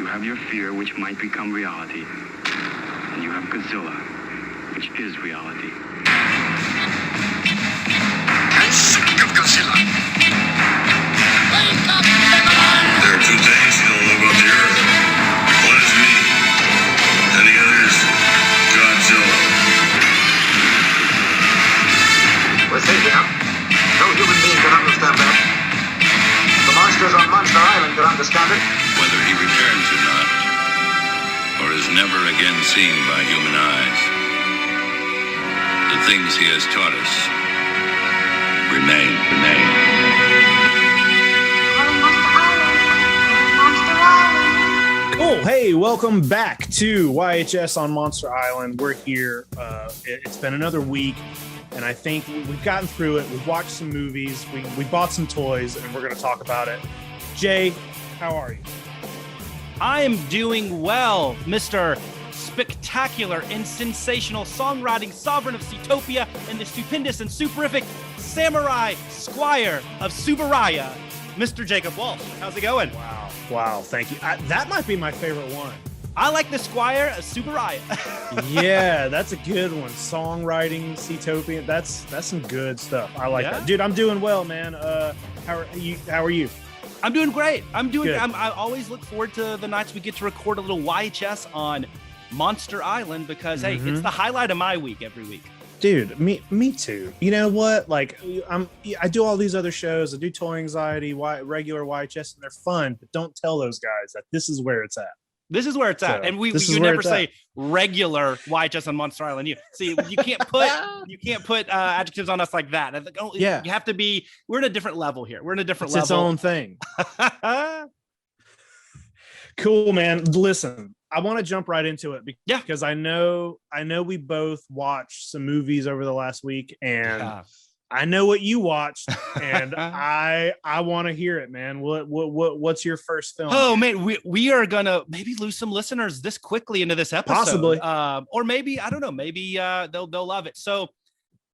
You have your fear, which might become reality. And you have Godzilla, which is reality. I'm sick of Godzilla. Wake up, everyone! There are two things you don't know about the Earth. One is me, and the other is Godzilla. We're safe here. No human being can understand that. The monsters on Monster Island can understand it. Whether he returns or not, or is never again seen by human eyes, the things he has taught us remain. Cool. Hey, welcome back to YHS on Monster Island. We're here. It's been another week, and I think we've gotten through it. We've watched some movies. We bought some toys, and we're going to talk about it. Jay, how are you? I am doing well, Mr. Spectacular and sensational songwriting sovereign of Seatopia and the stupendous and superific samurai squire of Subaraya, Mr. Jacob Walsh. How's it going? Wow. Thank you. That might be my favorite one. I like the squire of Subaraya. Yeah, that's a good one. Songwriting, Seatopia. That's some good stuff. I like that, dude. I'm doing well, man. How are you? I'm doing great. Good. I always look forward to the nights we get to record a little YHS on Monster Island because hey, it's the highlight of my week every week. Dude, me too. You know what? Like, I do all these other shows. I do Toy Anxiety, regular YHS, and they're fun. But don't tell those guys that this is where it's at. This is where it's at, and you never say regular YHS on Monster Island. You can't put adjectives on us like that. You have to be. We're in a different level here. We're in a different level. It's its own thing. Cool, man. Listen, I want to jump right into it because I know we both watched some movies over the last week, and I know what you watched, and I want to hear it, man. What's your first film? Oh man, we are gonna maybe lose some listeners this quickly into this episode, possibly, or maybe I don't know. Maybe they'll love it. So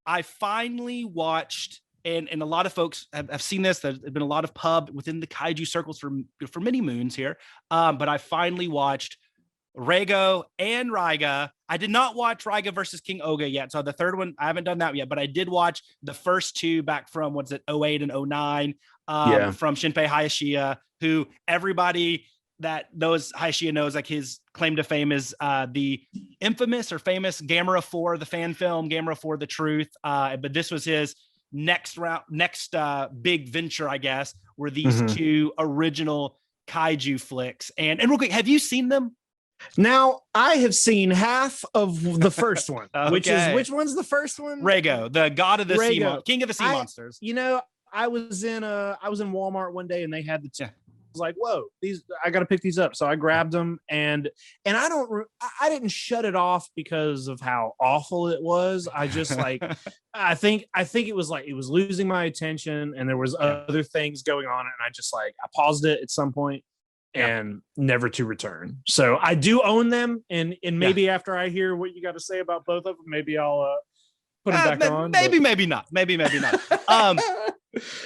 I finally watched. And a lot of folks have seen this. There's been a lot of pub within the kaiju circles for many moons here. But I finally watched Rego and Raiga. I did not watch Raiga versus King Oga yet. So the third one, I haven't done that yet. But I did watch the first two back from, 08 and 09 from Shinpei Hayashiya, who everybody that knows Hayashiya knows, like his claim to fame is the infamous or famous Gamera 4, the fan film, Gamera 4, The Truth. But this was his next big venture, I guess, were these two original kaiju flicks. And real quick, have you seen them? Now, I have seen half of the first one, which one's the first one? Rego, the god of the sea, king of the sea monsters. I was in Walmart one day and they had the two. I was like, whoa, I got to pick these up. So I grabbed them and I didn't shut it off because of how awful it was. I just I think it was like, it was losing my attention and there was other things going on. And I just I paused it at some point and never to return. So I do own them. And maybe after I hear what you got to say about both of them, maybe I'll put them back on. Maybe not.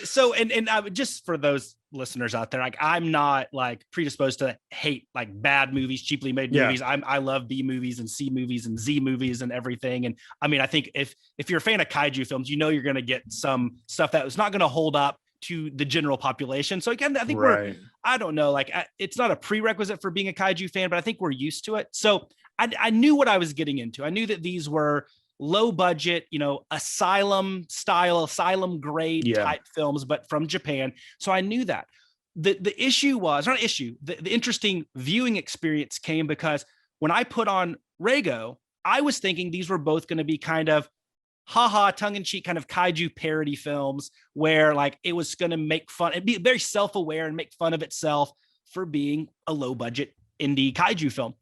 So, and I would, just for those listeners out there, I'm not predisposed to hate bad movies, cheaply made movies. I love B movies and C movies and Z movies and everything. And I mean, I think if you're a fan of kaiju films, you're going to get some stuff that is not going to hold up to the general population. So again, I think I don't know, it's not a prerequisite for being a kaiju fan, but I think we're used to it. So I knew what I was getting into. I knew that these were low budget, asylum grade type films, but from Japan. So I knew that. The issue was not an issue. The interesting viewing experience came because when I put on Rego, I was thinking these were both going to be kind of tongue-in-cheek kind of kaiju parody films where it was going to make fun and be very self-aware and make fun of itself for being a low budget indie kaiju film.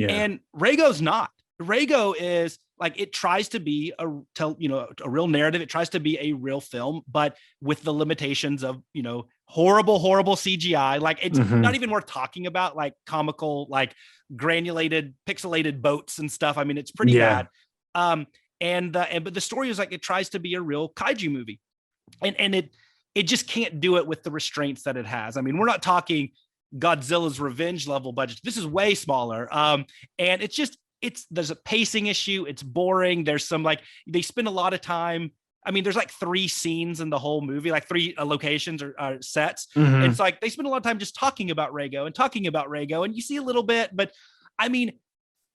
And Rego's not. Rego is it tries to be a real narrative. It tries to be a real film, but with the limitations of, horrible CGI. It's not even worth talking about, comical, granulated, pixelated boats and stuff. I mean, it's pretty bad. But the story is it tries to be a real kaiju movie, and it just can't do it with the restraints that it has. I mean, we're not talking Godzilla's Revenge level budget. This is way smaller. And there's a pacing issue. It's boring. There's some they spend a lot of time. I mean, there's 3 scenes in the whole movie, 3 locations or sets. Mhm. It's they spend a lot of time just talking about Rego, and you see a little bit, but I mean,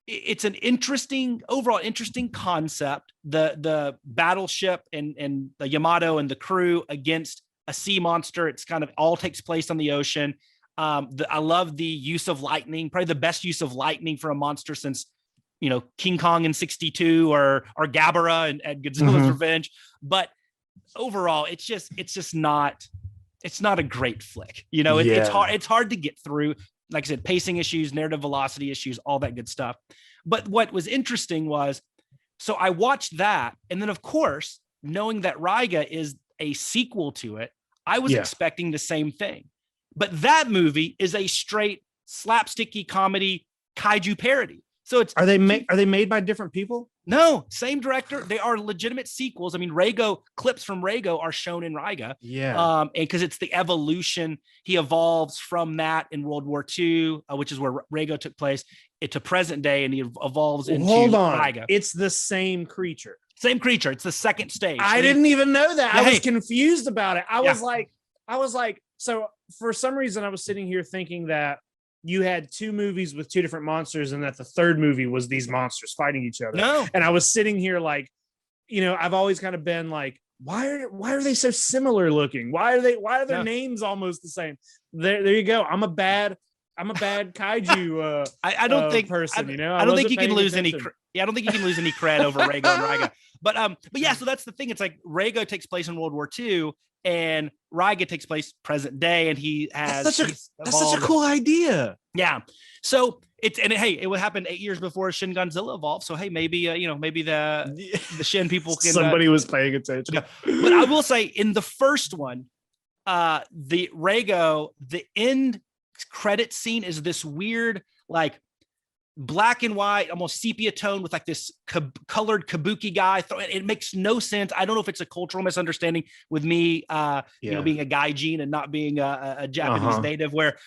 it's an overall interesting concept. The battleship and the Yamato and the crew against a sea monster. It's kind of all takes place on the ocean. I love the use of lightning, probably the best use of lightning for a monster since, King Kong in 62 or Gabara and Godzilla's Revenge. But overall, it's just not a great flick. It's hard to get through. Like I said, pacing issues, narrative velocity issues, all that good stuff. But what was interesting was, so I watched that. And then of course, knowing that Raiga is a sequel to it, I was expecting the same thing. But that movie is a straight slapsticky comedy kaiju parody. So are they made by different people? No, same director. They are legitimate sequels. I mean, clips from Rego are shown in Raiga. Yeah. And because it's the evolution, he evolves from that in World War II, which is where Rego took place, to present day, and he evolves into Raiga. It's the same creature. Same creature. It's the second stage. I didn't even know that. Yeah, I was confused about it. I was like, so for some reason I was sitting here thinking that you had 2 movies with 2 different monsters and that the third movie was these monsters fighting each other. No. And I was sitting here I've always kind of been like, why are they so similar looking? Why are their names almost the same? There you go. I'm a bad kaiju I don't think person, I don't think you can lose any I don't think you can lose any cred over Rego and Raiga. But yeah, so that's the thing. It's Rego takes place in World War II and Raiga takes place present day, and that's such a cool idea. Yeah. So it would happen 8 years before Shin Godzilla evolved. So hey, maybe maybe the Shin people can somebody was paying attention. Yeah. But I will say in the first one, the Rego, the end credit scene is this weird black and white, almost sepia tone with this colored kabuki guy. It makes no sense. I don't know if it's a cultural misunderstanding with me, being a gaijin and not being a Japanese native, where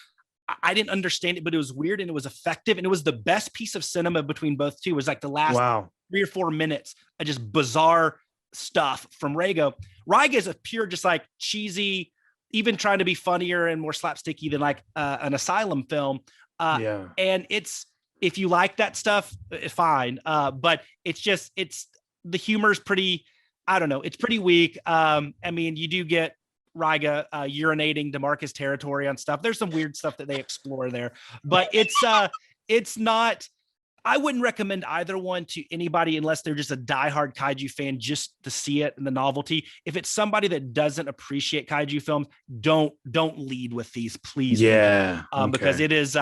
I didn't understand it, but it was weird and it was effective. And it was the best piece of cinema between both two. It was the last 3 or 4 minutes of just bizarre stuff from Rego. Raiga is a pure, just cheesy, even trying to be funnier and more slapsticky than an Asylum film. And if you like that stuff, fine. But it's the humor's pretty, I don't know, it's pretty weak. I mean, you do get Raiga urinating DeMarcus territory on stuff. There's some weird stuff that they explore there, but it's not, I wouldn't recommend either one to anybody unless they're just a diehard kaiju fan, just to see it and the novelty. If it's somebody that doesn't appreciate kaiju films, don't lead with these, please. Yeah. Because it is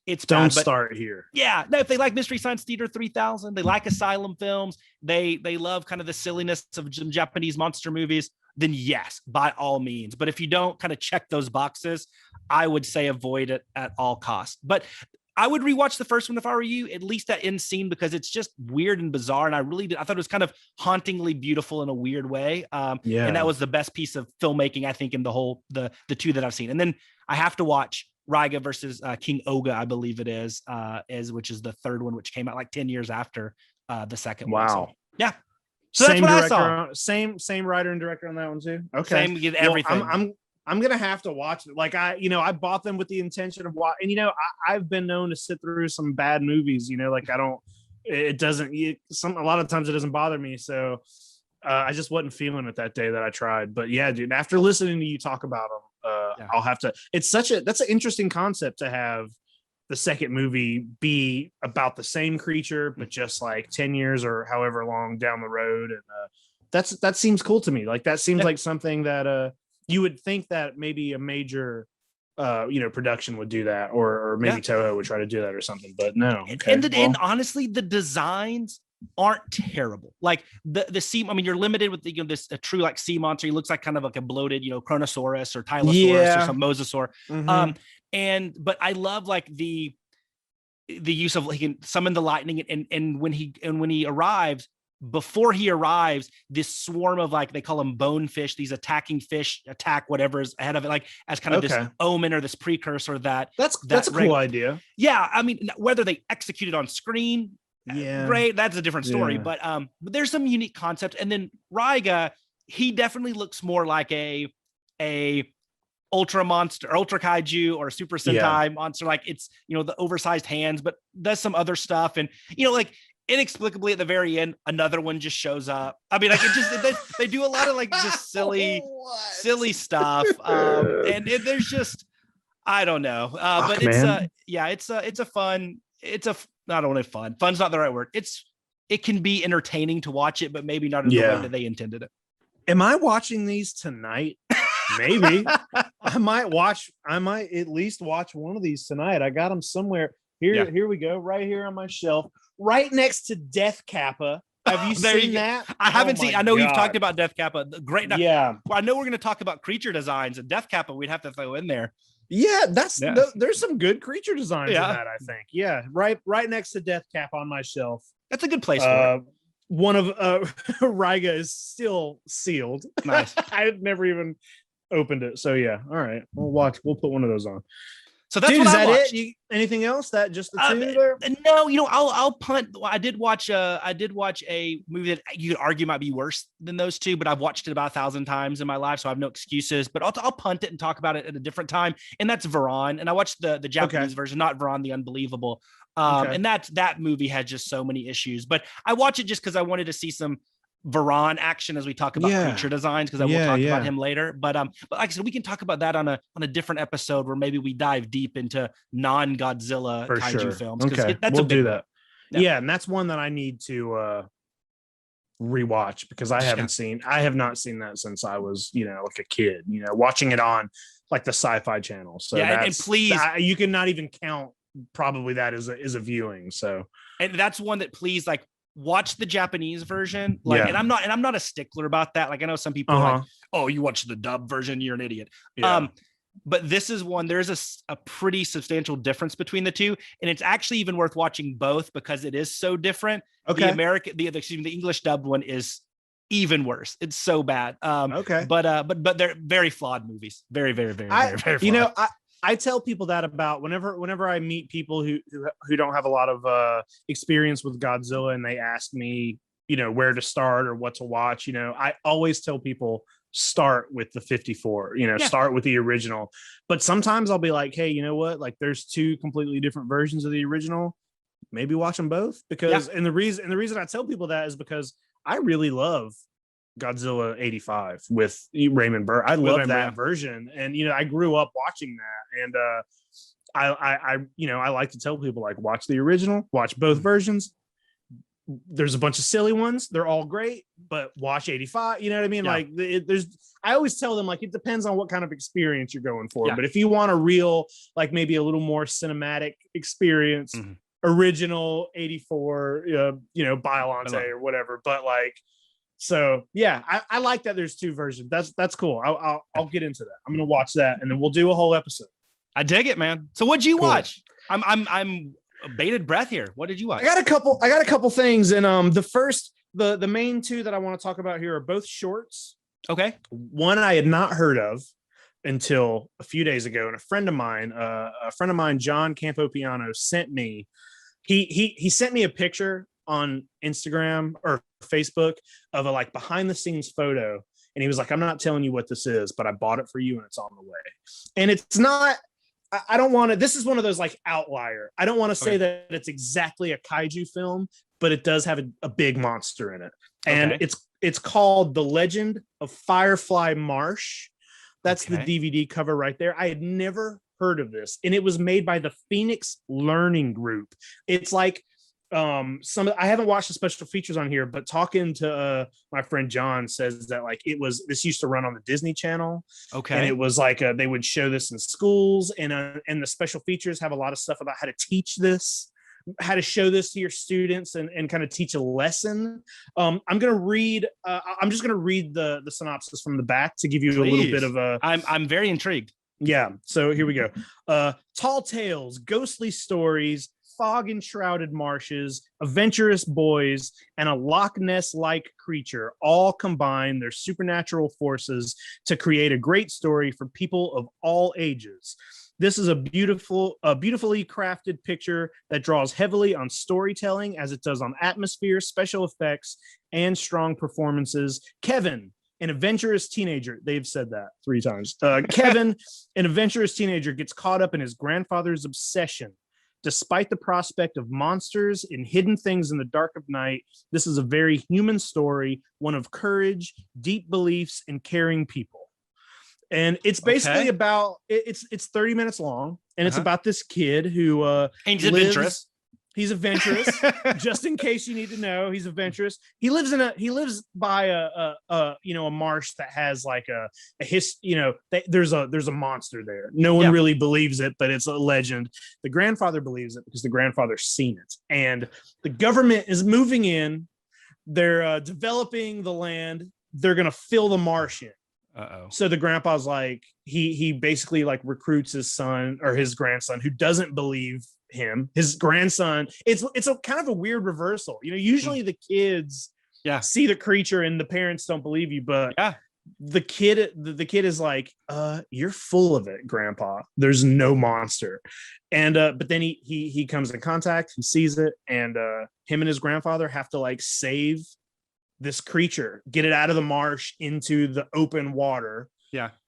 it's don't bad, start here. Yeah. No, if they like Mystery Science Theater 3000, they like Asylum films, they love kind of the silliness of some Japanese monster movies, then yes, by all means. But if you don't kind of check those boxes, I would say avoid it at all costs. But I would rewatch the first one if I were you, at least that end scene, because it's just weird and bizarre. And I thought it was kind of hauntingly beautiful in a weird way. And that was the best piece of filmmaking, I think, in the whole, the 2 that I've seen. And then I have to watch Raiga versus King Oga, I believe it is, which is the third one, which came out 10 years after the second one. So, yeah. So same that's what director, I saw. Same writer and director on that one too. Okay. Same with everything. Well, I'm gonna have to watch it. I bought them with the intention of watching. And I've been known to sit through some bad movies. A lot of times it doesn't bother me. So I just wasn't feeling it that day that I tried. But yeah, dude, after listening to you talk about them, I'll have to. That's an interesting concept to have the second movie be about the same creature, but just 10 years or however long down the road. And that seems cool to me. That seems like something that you would think that maybe a major production would do that, or maybe Toho would try to do that or something, but no. Okay. And honestly, the designs aren't terrible. The sea, I mean, you're limited with this a true sea monster. He looks like kind of like a bloated, Chronosaurus or Tylosaurus or some Mosasaur. Mm-hmm. But I love the use of he can summon the lightning, and when he arrives, before he arrives, this swarm of like, they call them bonefish, these attacking fish attack whatever is ahead of it, like as kind of this omen or this precursor that that's a cool idea. Yeah. I mean, whether they execute it on screen, right, that's a different story. But there's some unique concepts. And then Raiga, he definitely looks more like a ultra monster, or ultra kaiju, or super sentai monster. Like it's, you know, the oversized hands, but does some other stuff. And, you know, like inexplicably at the very end, another one just shows up. I mean, like it just, they do a lot of like just silly stuff. And there's just, I don't know. But it's a fun, I don't know if fun's not the right word. It can be entertaining to watch it, but maybe not in the way that they intended it. Am I watching these tonight? Maybe. I might at least watch one of these tonight. I got them somewhere. Here we go. Right here on my shelf, right next to Death Kappa. Have you seen that? I haven't seen. I know you've talked about Death Kappa. Great. Yeah. I know we're going to talk about creature designs, and Death Kappa we'd have to throw in there. Yeah, there's some good creature designs in that, I think. Yeah, right next to Death Kappa on my shelf. That's a good place for it. One of Raiga is still sealed. Nice. I had never even opened it. So yeah. All right. We'll put one of those on. So that's what I watched. Anything else? That just the two there? No, you know, I'll punt. I did watch a movie that you could argue might be worse than those two, but I've watched it about 1,000 times in my life, so I have no excuses. But I'll punt it and talk about it at a different time. And that's Varan. And I watched the Japanese version, not Varan the Unbelievable. And that movie had just so many issues. But I watch it just because I wanted to see some Varan action as we talk about creature designs, because I will talk about him later. But like I said, we can talk about that on a different episode where maybe we dive deep into non-Godzilla kaiju films. Okay, we'll do that. Yeah, and that's one that I need to rewatch, because I have not seen that since I was, you know, like a kid, you know, watching it on like the Sci-Fi Channel. So and please, you can not even count probably that as a viewing. So, and that's one that please, like, watch the Japanese version. Like, and I'm not a stickler about that. Like, I know some people are like, oh, you watch the dub version, you're an idiot. But this is one, there's a pretty substantial difference between the two. And it's actually even worth watching both because it is so different. Okay. The English dubbed one is even worse. It's so bad. But they're very flawed movies. Very, very, very, very flawed. You know, I tell people that about whenever I meet people who don't have a lot of experience with Godzilla, and they ask me, you know, where to start or what to watch. You know, I always tell people start with the 54. You know, start with the original. But sometimes I'll be like, hey, you know what? Like, there's two completely different versions of the original. Maybe watch them both, because and the reason I tell people that is because I really love Godzilla 85 with Raymond Burr. I love that version, and you know, I grew up watching that, and I like to tell people, like, watch the original, watch both versions. There's a bunch of silly ones, they're all great, but watch 85. You know what I mean? Like, I always tell them, like, it depends on what kind of experience you're going for. But if you want a real, like, maybe a little more cinematic experience, original 84, you know, Biollante or whatever. But like, so yeah, I like that there's two versions. That's cool. I'll get into that. I'm gonna watch that, and then we'll do a whole episode. I dig it, man. So what'd you watch? I'm bated breath here. What did you watch? I got a couple things, and the main two that I want to talk about here are both shorts. Okay. One I had not heard of until a few days ago, and a friend of mine, John Campopiano, sent me. He sent me a picture on Instagram or Facebook of a, like, behind the scenes photo, and he was like, I'm not telling you what this is, but I bought it for you and it's on the way. And it's not, I don't want to, this is one of those, like, outlier. I don't want to say that it's exactly a kaiju film, but it does have a big monster in it. And it's called The Legend of Firefly Marsh. That's the DVD cover right there. I had never heard of this, and it was made by the Phoenix Learning Group. It's like, I haven't watched the special features on here, but talking to my friend John says that, like, this used to run on the Disney Channel. Okay. And it was like, they would show this in schools, and the special features have a lot of stuff about how to teach this, how to show this to your students, and kind of teach a lesson. I'm just going to read the synopsis from the back to give you a little bit of a, I'm very intrigued. Yeah. So here we go. Tall tales, ghostly stories, fog enshrouded marshes, adventurous boys, and a Loch Ness like creature all combine their supernatural forces to create a great story for people of all ages. This is a beautifully crafted picture that draws heavily on storytelling as it does on atmosphere, special effects, and strong performances. Kevin, an adventurous teenager, they've said that 3 times. Kevin, an adventurous teenager, gets caught up in his grandfather's obsession. Despite the prospect of monsters and hidden things in the dark of night, this is a very human story, one of courage, deep beliefs, and caring people. And it's basically about it's 30 minutes long, and it's about this kid who he's adventurous. He's adventurous. Just in case you need to know, he's adventurous. He lives by a marsh that has like there's a monster there. No one really believes it, but it's a legend. The grandfather believes it because the grandfather's seen it, and the government is moving in. They're developing the land. They're gonna fill the marsh in. So the grandpa's like, he basically like recruits his son or his grandson who doesn't believe him. His grandson, it's a kind of a weird reversal. Usually the kids see the creature and the parents don't believe you, but the kid is like, you're full of it, grandpa. There's no monster. And but then he comes in contact, he sees it, and him and his grandfather have to like save this creature, get it out of the marsh into the open water,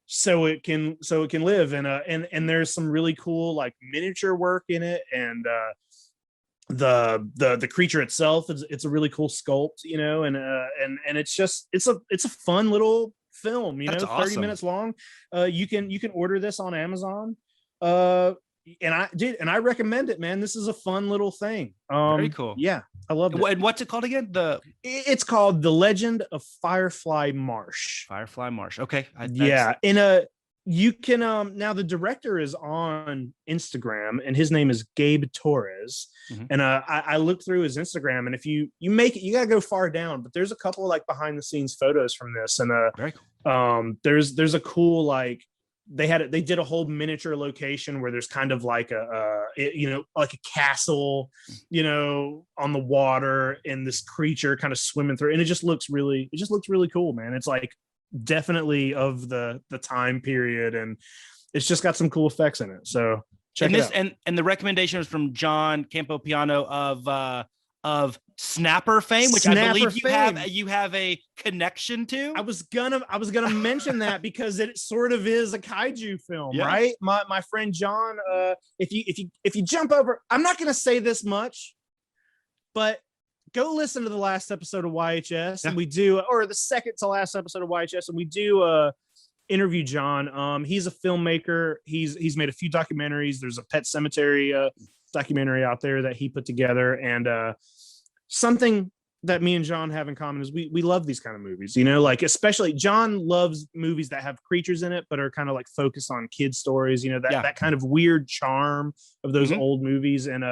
so it can live. And there's some really cool like miniature work in it, and the creature itself it's a really cool sculpt, and it's a fun little film. That's awesome. 30 minutes long. You can order this on Amazon. And I recommend it, man. This is a fun little thing. Very cool. Yeah, I love it. And what's it called again? It's called The Legend of Firefly Marsh. Firefly Marsh. Okay. You can now the director is on Instagram, and his name is Gabe Torres. And I looked through his Instagram, and if you make it, you gotta go far down, but there's a couple of like behind the scenes photos from this, and very cool. There's a cool like they did a whole miniature location where there's kind of like like a castle, on the water, and this creature kind of swimming through, and it just looks really cool, man. It's like definitely of the time period, and it's just got some cool effects in it. So check it out. And the recommendation was from John Campopiano of Snapper fame, which I believe you have a connection to. I was gonna mention that because it sort of is a kaiju film, right? My friend John, if you jump over, I'm not gonna say this much, but go listen to the last episode of YHS, and we do, or the second to last episode of YHS, and we do interview John. He's a filmmaker. He's made a few documentaries. There's a Pet Cemetery documentary out there that he put together, and something that me and John have in common is we love these kind of movies, like especially John loves movies that have creatures in it but are kind of like focused on kid stories, that kind of weird charm of those old movies. And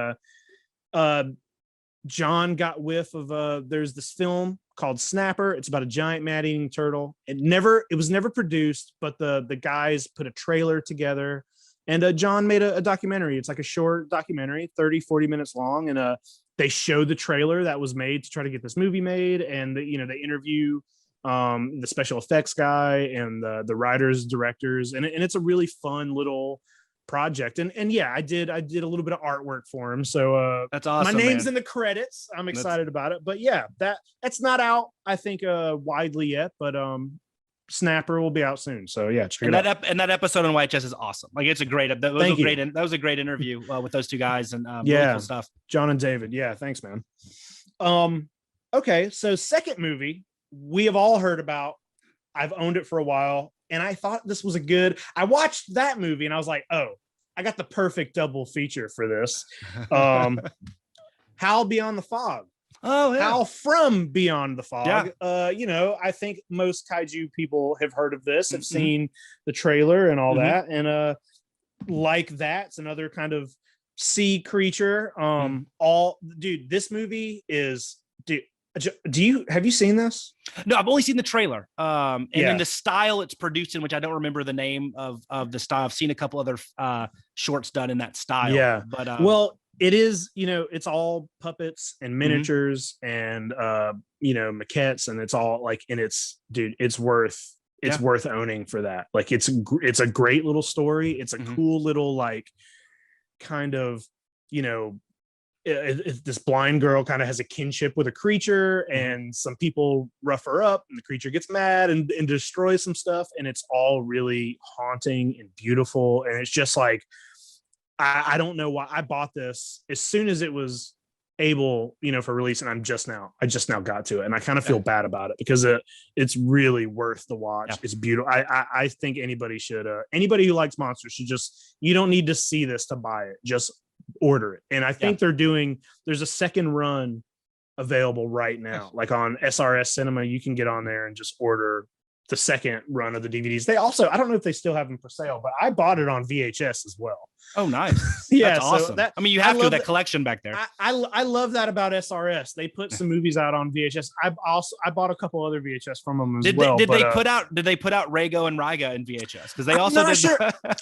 John got whiff of there's this film called Snapper. It's about a giant man-eating turtle. It was never produced, but the guys put a trailer together, and John made a documentary. It's like a short documentary, 30-40 minutes long, and they showed the trailer that was made to try to get this movie made, and they interview the special effects guy and the writers, directors, and it's a really fun little project. And I did a little bit of artwork for him, so that's awesome. My name's in the credits. I'm excited about it, but that's not out, I think, widely yet, but Snapper will be out soon, so check it out. And that episode on YHS is awesome. Like, it's a great that was a great interview with those two guys, and really cool stuff. John and David. Thanks, man. Okay, so second movie we have all heard about. I've owned it for a while, and I thought this was I watched that movie and I was like, oh, I got the perfect double feature for this. Howl Beyond the Fog. Oh, yeah. Howl from Beyond the Fog. I think most kaiju people have heard of this, have seen the trailer and all that. And like that's another kind of sea creature. This movie is have you seen this? No, I've only seen the trailer. And in the style it's produced in, which I don't remember the name of the style. I've seen a couple other shorts done in that style. Yeah. But it is, it's all puppets and miniatures and maquettes, and it's all like, and it's worth owning for that. Like it's a great little story. It's a cool little like kind of, this blind girl kind of has a kinship with a creature, and some people rough her up, and the creature gets mad and destroys some stuff, and it's all really haunting and beautiful. And it's just like, I don't know why I bought this as soon as it was able, for release, and I just now got to it, and I kind of feel bad about it because it's really worth the watch. Yeah. It's beautiful. I think anybody who likes monsters should you don't need to see this to buy it. Just order it. And I think there's a second run available right now, like on SRS Cinema. You can get on there and just order the second run of the DVDs. They also, I don't know if they still have them for sale, but I bought it on VHS as well. Oh, nice. Yeah, that's awesome. So you have to that collection back there. I love that about SRS. They put some movies out on VHS. I bought a couple other VHS from them as well. Did they put out Rago and Ryga in VHS? Because they also did. Sure.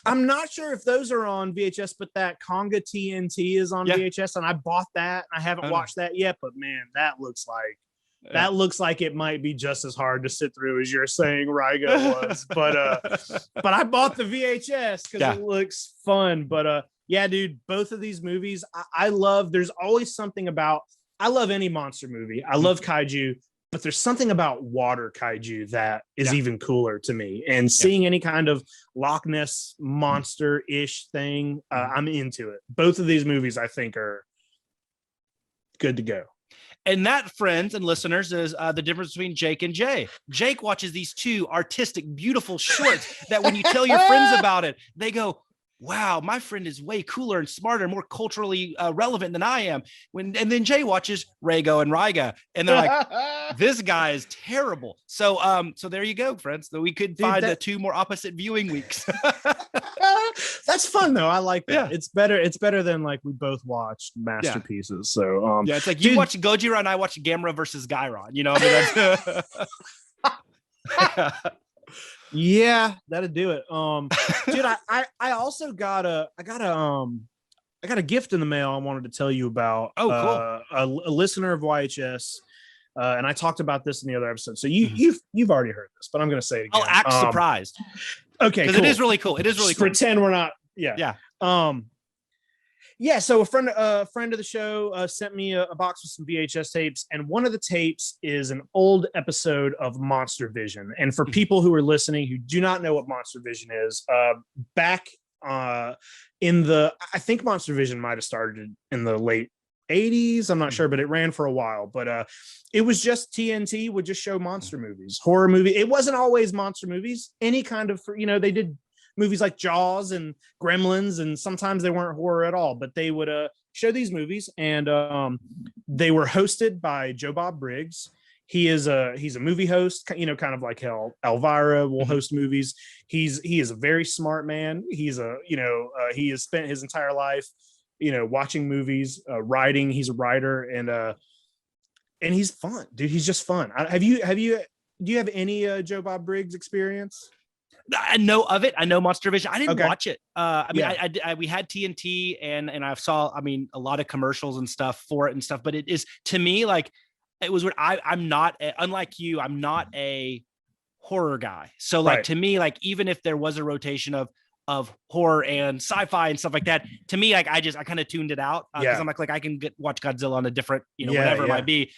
I'm not sure if those are on VHS, but that Conga TNT is on VHS, and I bought that. I haven't watched that yet, but man, that looks like it might be just as hard to sit through as you're saying Rygo was. But I bought the VHS because it looks fun. But dude, both of these movies I love. There's always something about, I love any monster movie. I love kaiju, but there's something about water kaiju that is even cooler to me. And seeing any kind of Loch Ness monster-ish thing, I'm into it. Both of these movies I think are good to go. And that, friends and listeners, is the difference between Jake and Jay. Jake watches these two artistic, beautiful shorts that when you tell your friends about it, they go, wow, my friend is way cooler and smarter and more culturally relevant than I am. And then Jay watches Rago and Ryga, and they're like, this guy is terrible. So there you go, friends. So we could find the two more opposite viewing weeks. That's fun though. I like that. Yeah. It's better than like we both watched masterpieces. So it's like you watch Gojira and I watch Gamera versus Gairon. That's yeah, that'll do it. Dude, I also got a gift in the mail I wanted to tell you about. Oh, cool. A listener of YHS. And I talked about this in the other episode. So you've already heard this, but I'm going to say it again. I'll act surprised. Okay, because it is really cool. It is really cool. Pretend we're not. Yeah. So a friend of the show sent me a box with some VHS tapes, and one of the tapes is an old episode of Monster Vision. And for people who are listening who do not know what Monster Vision is, back I think Monster Vision might have started in the late 80s. I'm not sure, but it ran for a while. But it was just TNT would just show monster movies, horror movie. It wasn't always monster movies. Any kind of, they did movies like Jaws and Gremlins, and sometimes they weren't horror at all, but they would show these movies, and they were hosted by Joe Bob Briggs. He's a movie host, kind of like how Elvira will host movies. He is a very smart man. He has spent his entire life, watching movies, writing. He's a writer, and he's fun, dude. He's just fun. Do you have any Joe Bob Briggs experience? I know of it. I know Monster Vision. I didn't watch it. We had TNT and I saw, a lot of commercials and stuff for it and stuff, but it is, to me, like, it was what I'm not, unlike you, I'm not a horror guy. So like, to me, like, even if there was a rotation of horror and sci-fi and stuff like that, to me, like, I kind of tuned it out because I'm like I can watch Godzilla on a different, whatever it might be.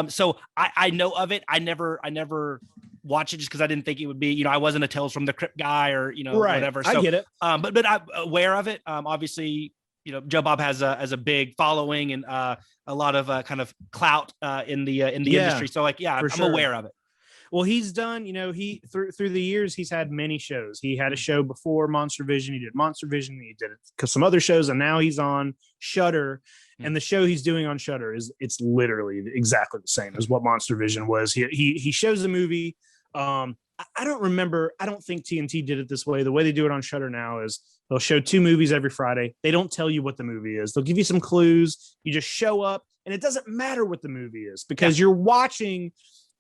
So I know of it. I never watch it just because I didn't think it would be, I wasn't a Tales from the Crypt guy or, whatever. So, I get it. But I'm aware of it. Obviously, Joe Bob has a big following and a lot of kind of clout in the industry. So like, I'm aware of it. Well, he's done, he through the years, he's had many shows. He had a show before Monster Vision. He did Monster Vision. He did some other shows, and now he's on Shudder. And the show he's doing on Shudder it's literally exactly the same as what Monster Vision was. He shows a movie. I don't remember. I don't think TNT did it this way. The way they do it on Shudder now is they'll show 2 movies every Friday. They don't tell you what the movie is. They'll give you some clues. You just show up, and it doesn't matter what the movie is because you're watching.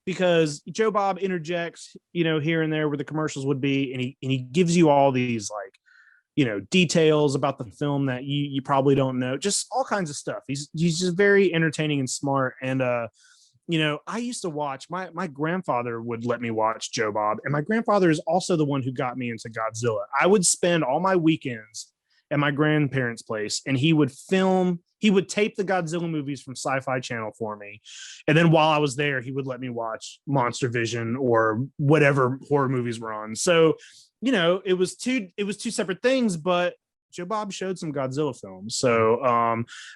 Because Joe Bob interjects, here and there where the commercials would be, and he gives you all these like details about the film that you probably don't know, just all kinds of stuff. He's just very entertaining and smart. And I used to watch, my grandfather would let me watch Joe Bob, and my grandfather is also the one who got me into Godzilla. I would spend all my weekends at my grandparents' place, and he would tape the Godzilla movies from Sci-Fi Channel for me. And then while I was there, he would let me watch Monster Vision or whatever horror movies were on. So, it was two separate things, but Joe Bob showed some Godzilla films. So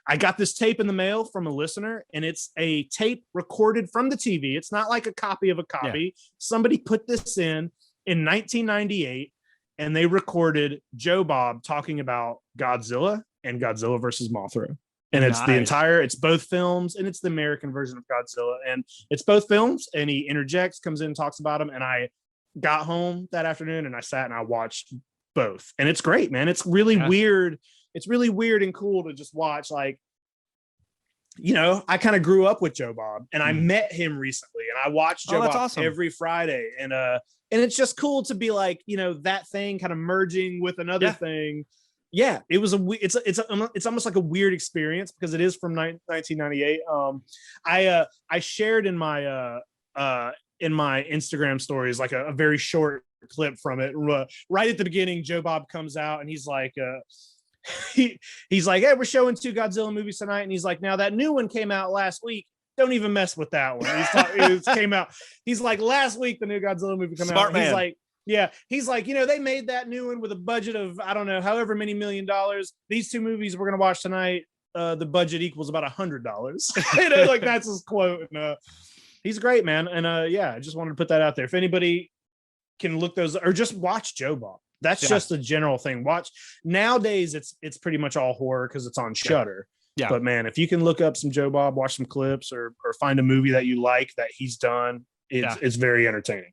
I got this tape in the mail from a listener, and it's a tape recorded from the TV. It's not like a copy of a copy. Yeah. Somebody put this in 1998, and they recorded Joe Bob talking about Godzilla and Godzilla versus Mothra. And it's it's both films, and it's the American version of Godzilla, and it's both films, and he interjects, comes in and talks about them. And I got home that afternoon and I sat and I watched both, and it's great, man. It's really weird. It's really weird and cool to just watch. Like, I kind of grew up with Joe Bob, and I met him recently, and I watched Joe Bob every Friday. And it's just cool to be like, that thing kind of merging with another thing. Yeah, it was it's almost like a weird experience because it is from 1998. I shared in my Instagram stories like a very short clip from it. Right at the beginning, Joe Bob comes out and he's like, he's like, hey, we're showing 2 Godzilla movies tonight, and he's like, now that new one came out last week. Don't even mess with that one. It came out. He's like, last week the new Godzilla movie came out. He's like. Yeah, he's like, they made that new one with a budget of, I don't know, however many $1 million. These 2 movies we're going to watch tonight, the budget equals about $100. Like that's his quote. And he's great, man. And I just wanted to put that out there. If anybody can look those, or just watch Joe Bob. That's just a general thing. Watch. Nowadays, it's pretty much all horror because it's on Shudder. Yeah. But man, if you can look up some Joe Bob, watch some clips, or find a movie that you like that he's done, it's very entertaining.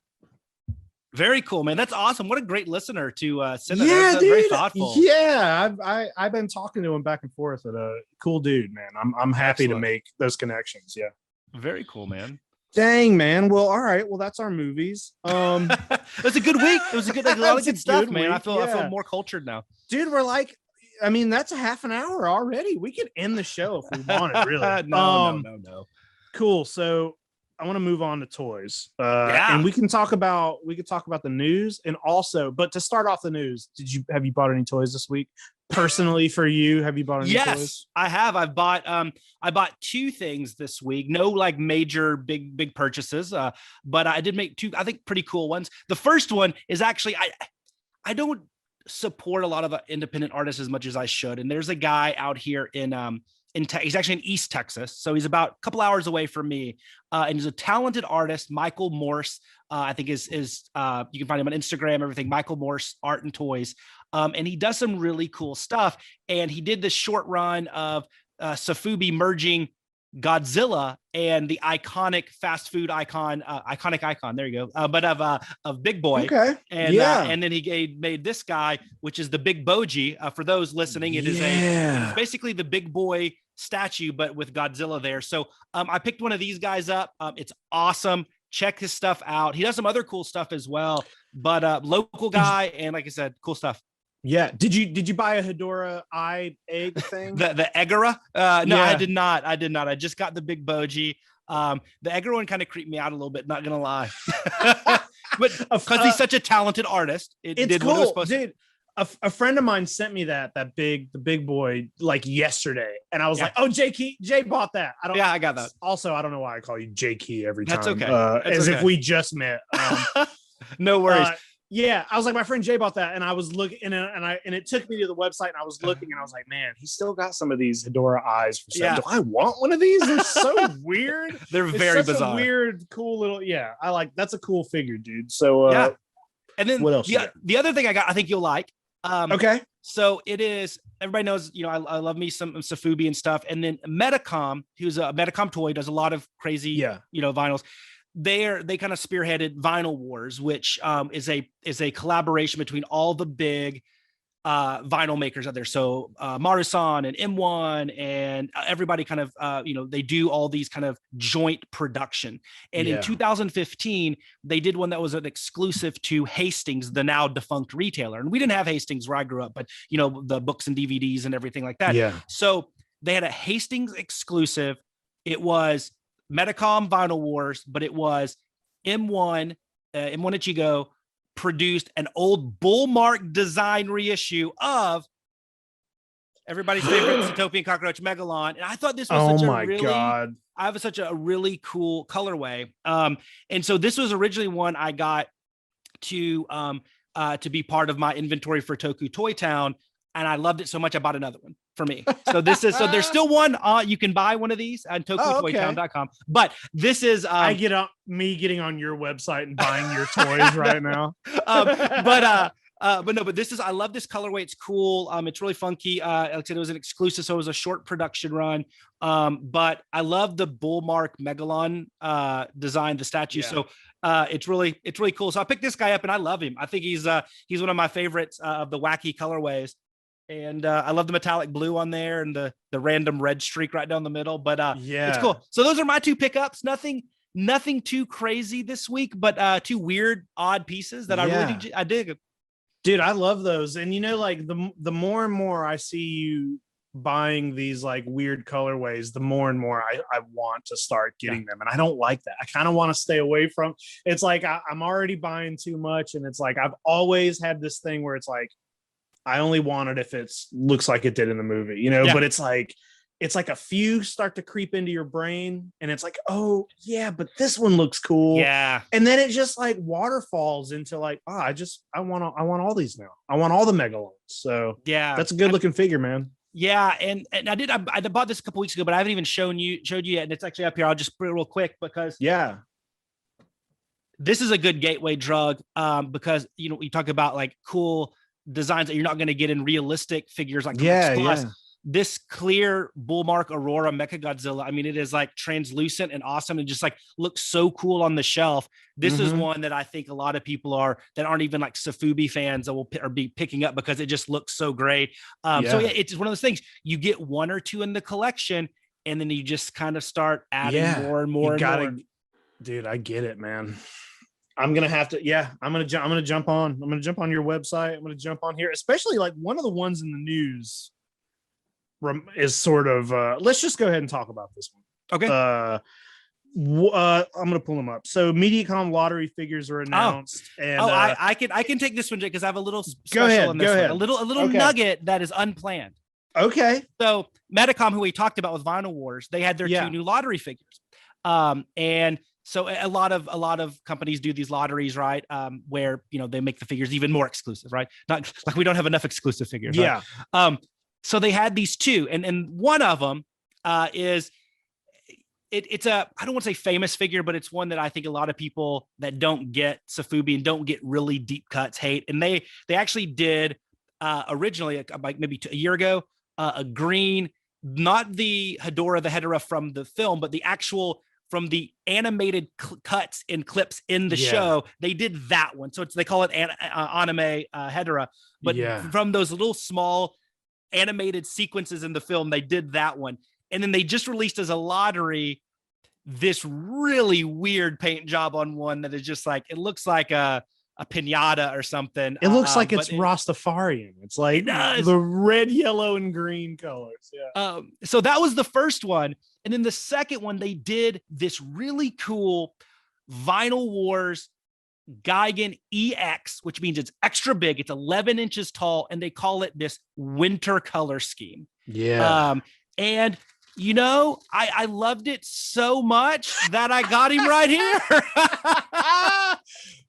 Very cool, man. That's awesome. What a great listener to send that. Yeah, dude. Very thoughtful. Yeah, I've been talking to him back and forth. At a cool dude, man. I'm happy to make those connections. Yeah. Very cool, man. Dang, man. Well, all right. Well, that's our movies. It's a good week. It was a lot of good stuff, man. I feel more cultured now, dude. We're like, that's a half an hour already. We could end the show if we wanted, really. No. Cool. So I want to move on to toys. And we can talk about the news, and also, but to start off the news, have you bought any toys this week? Personally for you, have you bought any toys? Yes, I have. I bought 2 things this week. No like major big purchases, but I did make 2, I think, pretty cool ones. The first one is actually, I don't support a lot of independent artists as much as I should. And there's a guy out here he's actually in East Texas. So he's about a couple hours away from me. And he's a talented artist, Michael Morse. I think is you can find him on Instagram, everything, Michael Morse Art and Toys. And he does some really cool stuff. And he did this short run of Safubi merging Godzilla and the iconic fast food icon, there you go, but of Big Boy. Okay. And and then he made this guy, which is the Big Boji. For those listening, it's basically the Big Boy statue, but with Godzilla there. So I picked one of these guys up. It's awesome. Check his stuff out. He does some other cool stuff as well, but local guy, and like I said, cool stuff. Yeah. Did you buy a Hedora eye egg thing? the Eggera? No, I did not. I just got the Big Boji. The Eggera one kind of creeped me out a little bit, not gonna lie. But because he's such a talented artist, it did cool. What it was supposed to. A friend of mine sent me the Big Boy like yesterday, and I was like, "Oh, Jay bought that." I got that. Also, I don't know why I call you Jay Key every time. That's okay. As if we just met. No worries. Yeah, I was like, my friend Jay bought that, and I was looking, and it took me to the website, and I was looking, and I was like, man, he's still got some of these Hedora eyes for sale. Do I want one of these? They're so weird. They're very bizarre. A weird, cool little. Yeah, I like. That's a cool figure, dude. So and then what else? The other thing I got, I think you'll like. Okay. So it is. Everybody knows, I love me some Safubi and stuff, and then Metacom, who's a Metacom toy, does a lot of crazy, vinyls. They kind of spearheaded Vinyl Wars, which is a collaboration between all the big vinyl makers out there. So Marusan and M1 and everybody kind of, they do all these kind of joint production. And in 2015, they did one that was an exclusive to Hastings, the now defunct retailer. And we didn't have Hastings where I grew up, but, the books and DVDs and everything like that. Yeah. So they had a Hastings exclusive. It was Metacom Vinyl Wars, but it was M1 Ichigo produced an old Bullmark design reissue of everybody's favorite Zootopia Cockroach Megalon. And I thought this was such a really cool colorway. And so this was originally one I got to be part of my inventory for Toku Toy Town. And I loved it so much, I bought another one for me. So there's still one, you can buy one of these on tokutoytown.com. But this is, I get on me getting on your website and buying your toys right now. But this is, I love this colorway. It's cool. It's really funky. Like I said, it was an exclusive, so it was a short production run. But I love the Bullmark Megalon design, the statue. Yeah. So it's really cool. So I picked this guy up and I love him. I think he's one of my favorites of the wacky colorways. And I love the metallic blue on there and the random red streak right down the middle. But it's cool. So those are my two pickups. Nothing too crazy this week, but two weird, odd pieces that I dig. Dude, I love those. And like the more and more I see you buying these like weird colorways, the more and more I want to start getting them. And I don't like that. I kind of want to stay away from. It's like I'm already buying too much. And it's like I've always had this thing where it's like I only want it if it looks like it did in the movie, but it's like a few start to creep into your brain and it's like, oh yeah, but this one looks cool. Yeah. And then it just like waterfalls into like, I want all these now. I want all the Megalons. So yeah, that's a good looking figure, man. Yeah. And I bought this a couple weeks ago, but I haven't even showed you yet. And it's actually up here. I'll just put it real quick because this is a good gateway drug. Because, you talk about like cool designs that you're not going to get in realistic figures like this clear Bullmark Aurora Mechagodzilla. I mean, it is like translucent and awesome and just like looks so cool on the shelf. This is one that I think a lot of people that aren't even like Safubi fans that will be picking up because it just looks so great. So it's one of those things you get one or two in the collection and then you just kind of start adding more and more. Dude, I get it, man. I'm going to have to, I'm going to jump on your website. I'm going to jump on here, especially like one of the ones in the news is sort of, let's just go ahead and talk about this one. Okay. I'm going to pull them up. So MediaCom lottery figures are announced. I can take this one because I have a little special in this one. A little nugget that is unplanned. Okay. So Metacom, who we talked about with Vinyl Wars, they had their two new lottery figures. And so a lot of companies do these lotteries, right? Where, they make the figures even more exclusive, right? Not like we don't have enough exclusive figures. Yeah. Right? So they had these two, and one of them is it's I don't want to say famous figure, but it's one that I think a lot of people that don't get Safubi and don't get really deep cuts hate. And they actually did originally, like maybe a year ago, a green, not the Hedorah from the film, but the actual from the animated cuts and clips in the show. They did that one. So they call it anime Hedorah, but from those little small animated sequences in the film, they did that one. And then they just released as a lottery this really weird paint job on one that is just like, it looks like a pinata or something. It looks like it's Rastafarian. It's like the red, yellow, and green colors. Yeah. So that was the first one. And then the second one, they did this really cool Vinyl Wars Gigan EX, which means it's extra big. It's 11 inches tall, and they call it this winter color scheme. Yeah. And I loved it so much that I got him right here.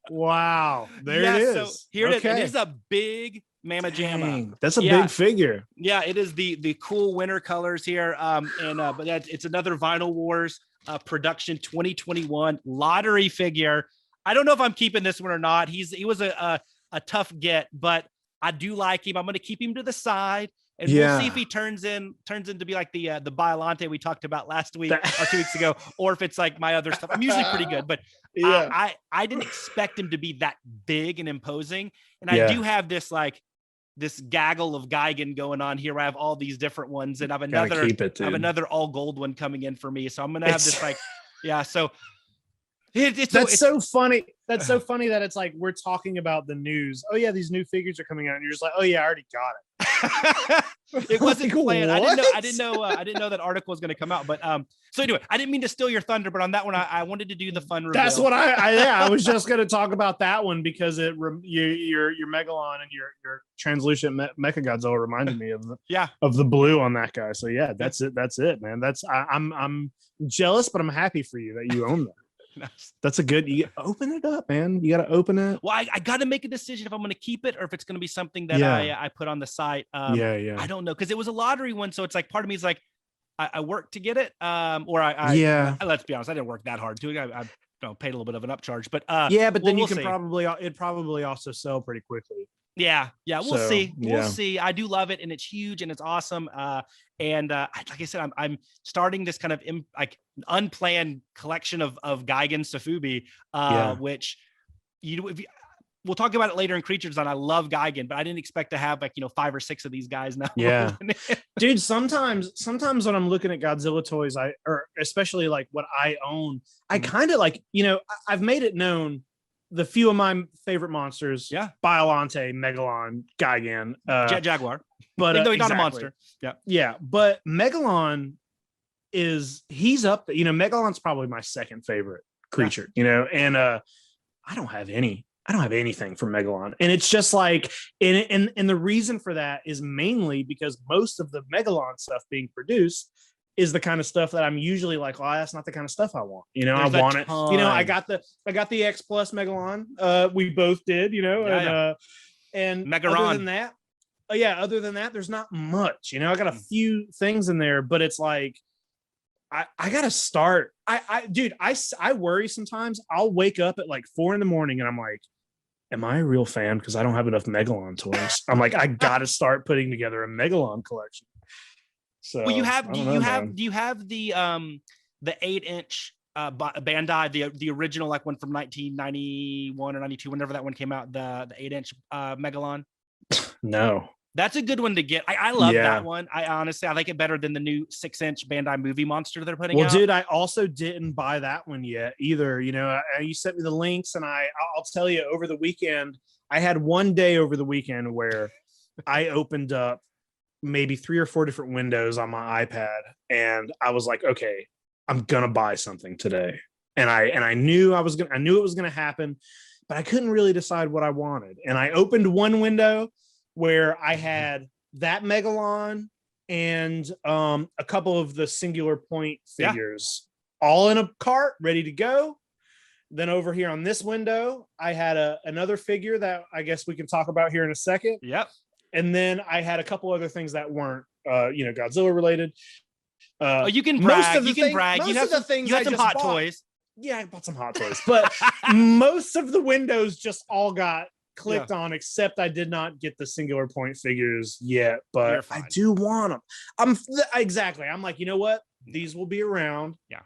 Wow. There it is. So here it is. It is a big Mama Jamma. That's a big figure. Yeah, it is the cool winter colors here. But it's another Vinyl Wars production 2021 lottery figure. I don't know if I'm keeping this one or not. He was a tough get, but I do like him. I'm going to keep him to the side. And we'll see if he turns into be like the Biollante we talked about last week or 2 weeks ago, or if it's like my other stuff. I'm usually pretty good, but I didn't expect him to be that big and imposing. And I do have this like this gaggle of Gigan going on here. I have all these different ones, and I have Gotta another keep it, I have dude. another all gold one coming in for me. So I'm gonna have this like, yeah. So it's That's so funny. That's so funny that it's like we're talking about the news. Oh yeah, these new figures are coming out, and you're just like, oh yeah, I already got it. It wasn't Like, planned. I what? didn't know that article was going to come out. But so anyway, I didn't mean to steal your thunder, but on that one, I wanted to do the fun reveal. That's what I was just going to talk about that one because your Megalon and your translucent Mecha Godzilla reminded me of the blue on that guy. So yeah, that's it, man. I'm jealous, but I'm happy for you that you own that. That's a good. You open it up, man. You got to open it. Well, I got to make a decision if I'm going to keep it or if it's going to be something that I put on the site. I don't know, because it was a lottery one, so it's like part of me is like, I worked to get it, let's be honest, I didn't work that hard to it. I paid a little bit of an upcharge, but but then you can probably also sell pretty quickly. Yeah, we'll see. We'll see. I do love it, and it's huge, and it's awesome. And like I said, I'm starting this kind of unplanned collection of Gigan Safubi, which we'll talk about it later in Creature Design. I love Gigan, but I didn't expect to have 5 or 6 of these guys now. Yeah, dude. Sometimes when I'm looking at Godzilla toys, or especially like what I own, I kind of I've made it known. The few of my favorite monsters, Biollante, Megalon, Gigan, Jet Jaguar, but even though he's not a monster, but Megalon he's up there. Megalon's probably my second favorite creature, and I don't have anything for Megalon, and it's just like, and the reason for that is mainly because most of the Megalon stuff being produced is the kind of stuff that I'm usually like, oh, that's not the kind of stuff I want. I want it. I got the X Plus Megalon. We both did, and Megaron. Other than that, there's not much. I got a few things in there, but it's like, I gotta start. I worry sometimes. I'll wake up at like 4 a.m. and I'm like, am I a real fan? Because I don't have enough Megalon toys. I'm like, I gotta start putting together a Megalon collection. So, well, do you have the 8-inch Bandai, the original one from 1991 or 92, whenever that one came out, the 8-inch Megalon? No. That's a good one to get. I love that one. I honestly like it better than the new 6-inch Bandai movie monster they're putting out. Well, dude, I also didn't buy that one yet either. You sent me the links, and I'll tell you, over the weekend, I had one day over the weekend where I opened up maybe 3 or 4 different windows on my iPad, and I was like, okay, I'm gonna buy something today. And I knew it was gonna happen, but I couldn't really decide what I wanted. And I opened one window where I had that Megalon and a couple of the Singular Point figures all in a cart ready to go. Then over here on this window, I had another figure that I guess we can talk about here in a second. Yep. And then I had a couple other things that weren't, Godzilla related. You can brag. You can brag. You have some hot toys. Yeah, I bought some hot toys, but most of the windows just all got clicked on, except I did not get the Singular Point figures yet. But I do want them. I'm like, you know what? These will be around. Yeah.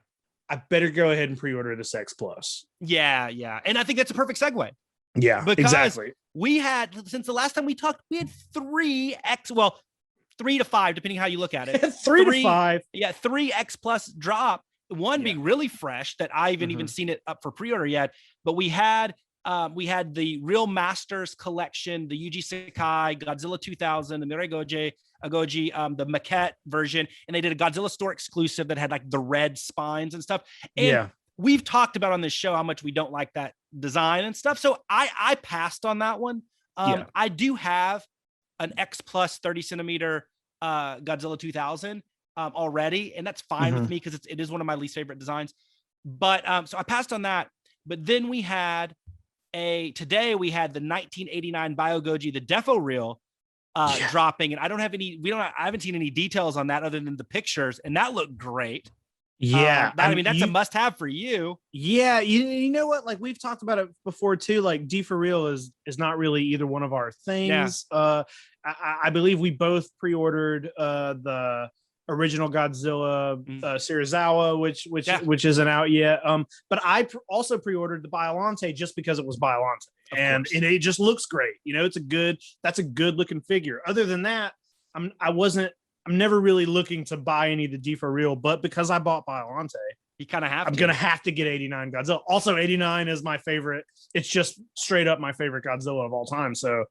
I better go ahead and pre-order this X Plus. Yeah. And I think that's a perfect segue. Yeah, because exactly. We had, since the last time we talked, we had 3 to 5, depending how you look at it. 3 to 5. Yeah, 3 X Plus drop. One being really fresh that I haven't even seen it up for pre-order yet. But we had the Real Masters collection, the Yuji Sakai, Godzilla 2000, the Mirai Agoji, the maquette version, and they did a Godzilla store exclusive that had like the red spines and stuff. And we've talked about on this show how much we don't like that design and stuff. So I passed on that one. I do have an X Plus 30 centimeter Godzilla 2000 already, and that's fine with me because it is one of my least favorite designs. But so I passed on that. But then we had today we had the 1989 Biogoji, the Defo reel dropping, and I haven't seen any details on that other than the pictures, and that looked great. Yeah, I mean that's a must-have for you. Yeah, you know what? Like we've talked about it before too. Like D for real is not really either one of our things. Yeah. I believe we both pre-ordered the original Godzilla Serizawa, which isn't out yet. But I also pre-ordered the Biollante just because it was Biollante. and it just looks great. You know, that's a good looking figure. Other than that, I'm never really looking to buy any of the D for real, but because I bought Biollante, you kind of have I'm gonna have to get 89 Godzilla. Also, 89 is my favorite. It's just straight up my favorite Godzilla of all time. So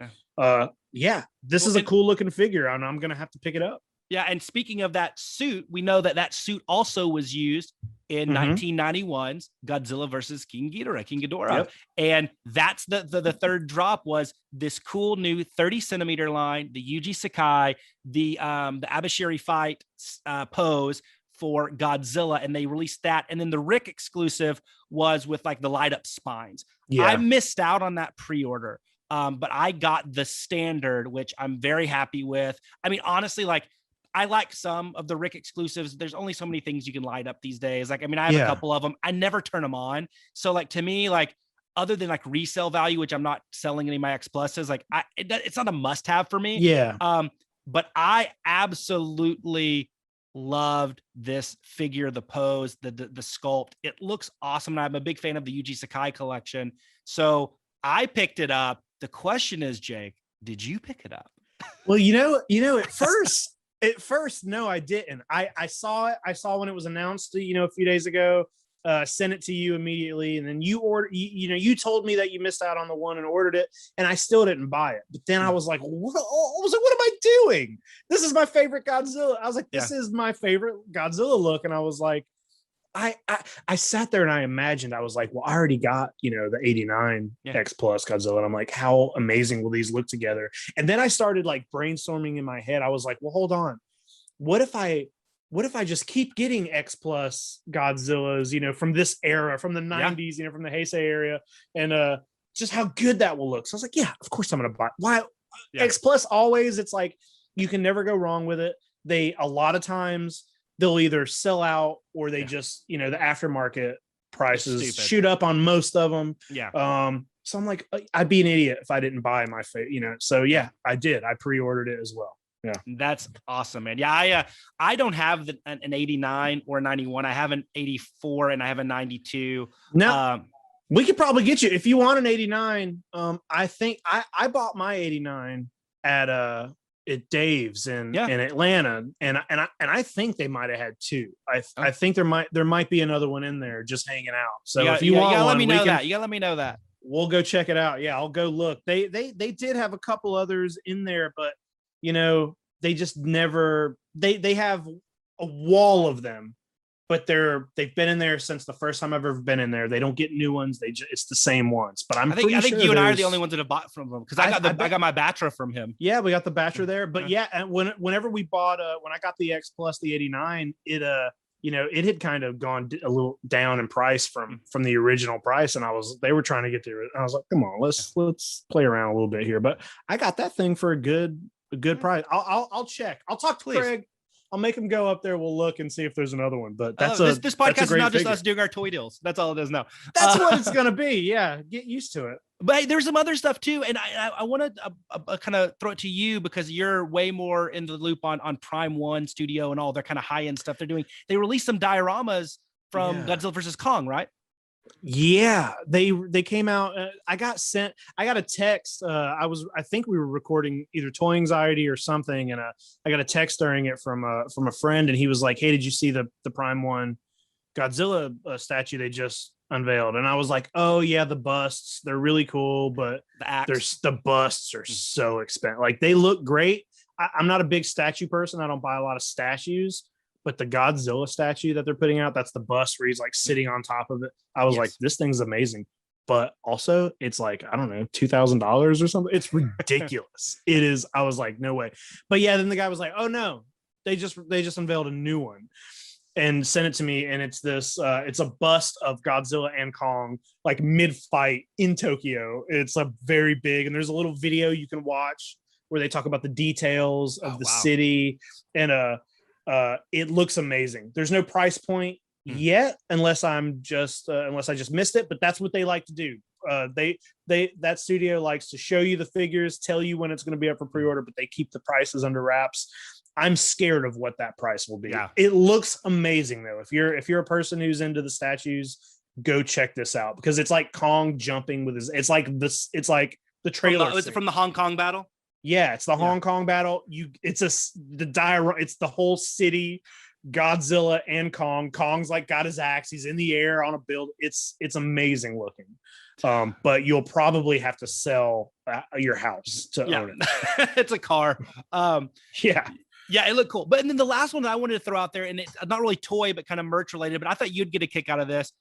this is a cool looking figure, and I'm gonna have to pick it up. Yeah, and speaking of that suit, we know that suit also was used in 1991's Godzilla versus King Ghidorah. Yep. And that's the third drop was this cool new 30 centimeter line, the Yuji Sakai, the Abashiri fight pose for Godzilla, and they released that. And then the Rick exclusive was with like the light up spines. Yeah. I missed out on that pre-order, but I got the standard, which I'm very happy with. I mean, honestly, like, I like some of the Rick exclusives. There's only so many things you can light up these days. Like, I mean, I have a couple of them. I never turn them on. So like, to me, like, other than like resale value, which I'm not selling any of my X Pluses, like it's not a must have for me. Yeah. But I absolutely loved this figure, the pose, the sculpt. It looks awesome. And I'm a big fan of the Yuji Sakai collection. So I picked it up. The question is, Jake, did you pick it up? Well, at first, no, I didn't. I saw it. I saw when it was announced, a few days ago, sent it to you immediately. And then you told me that you missed out on the one and ordered it, and I still didn't buy it. But then I was like, what am I doing? This is my favorite Godzilla. I was like, this is my favorite Godzilla look. And I was like, I sat there and I imagined, I was like, well, I already got, the 89 X Plus Godzilla. And I'm like, how amazing will these look together? And then I started like brainstorming in my head. I was like, well, hold on. What if I just keep getting X Plus Godzillas, from this era, from the 90s, from the Heisei area, and just how good that will look. So I was like, yeah, of course I'm going to buy. Why? X Plus always, it's like, you can never go wrong with it. A lot of times, they'll either sell out or they just, the aftermarket prices shoot up on most of them. Yeah. So I'm like, I'd be an idiot if I didn't buy my favorite, So yeah, I did. I pre-ordered it as well. Yeah. That's awesome, man. Yeah. I don't have an 89 or 91. I have an 84 and I have a 92. No, we could probably get you if you want an 89. I think I bought my 89 at Dave's in Atlanta, and I think they might have had two. I think there might be another one in there just hanging out. So if you want one, let me know that. You gotta let me know that. We'll go check it out. Yeah, I'll go look. They did have a couple others in there, but they just never. They have a wall of them, but they've been in there since the first time I've ever been in there. They don't get new ones. It's the same ones. But I think you and I are the only ones that have bought from them, because I got my Batra from him. Yeah, we got the Batra there. But and whenever we bought when I got the X Plus, the 89, it it had kind of gone a little down in price from the original price, and they were trying to get there. I was like, come on, let's play around a little bit here. But I got that thing for a good price. I'll check. I'll talk to Craig. I'll make him go up there. We'll look and see if there's another one. But this podcast is not just us doing our toy deals. That's all it is now. That's what it's gonna be. Yeah, get used to it. But hey, there's some other stuff too, and I want to kind of throw it to you because you're way more in the loop on Prime One Studio and all their kind of high end stuff they're doing. They released some dioramas from Godzilla versus Kong, right? Yeah, they came out. I got a text. I think we were recording either Toy Anxiety or something, and I got a text during it from a friend, and he was like, "Hey, did you see the Prime One Godzilla statue they just unveiled?" And I was like, "Oh yeah, the busts. They're really cool, but the busts are so expensive. Like, they look great. I'm not a big statue person. I don't buy a lot of statues." But the Godzilla statue that they're putting out, that's the bust where he's like sitting on top of it. I was like, this thing's amazing. But also it's like, I don't know, $2,000 or something. It's ridiculous. It is. I was like, no way. But yeah, then the guy was like, oh no, they just unveiled a new one and sent it to me. And it's it's a bust of Godzilla and Kong, like mid-fight in Tokyo. It's very big. And there's a little video you can watch where they talk about the details of the city. And it looks amazing. There's no price point yet, unless I just missed it. But that's what they like to do. That studio likes to show you the figures, tell you when it's going to be up for pre-order, but they keep the prices under wraps. I'm scared of what that price will be. Yeah. It looks amazing though. If you're a person who's into the statues, go check this out because it's like Kong jumping with his. It's like this. It's like the trailer. Was it from the Hong Kong battle? Yeah, it's the Hong Kong battle. It's the whole city, Godzilla and Kong. Kong's like got his axe. He's in the air on a build. It's amazing looking. But you'll probably have to sell your house to own it. It's a car. Yeah, it looked cool. But and then the last one that I wanted to throw out there, and it's not really toy, but kind of merch related, but I thought you'd get a kick out of this.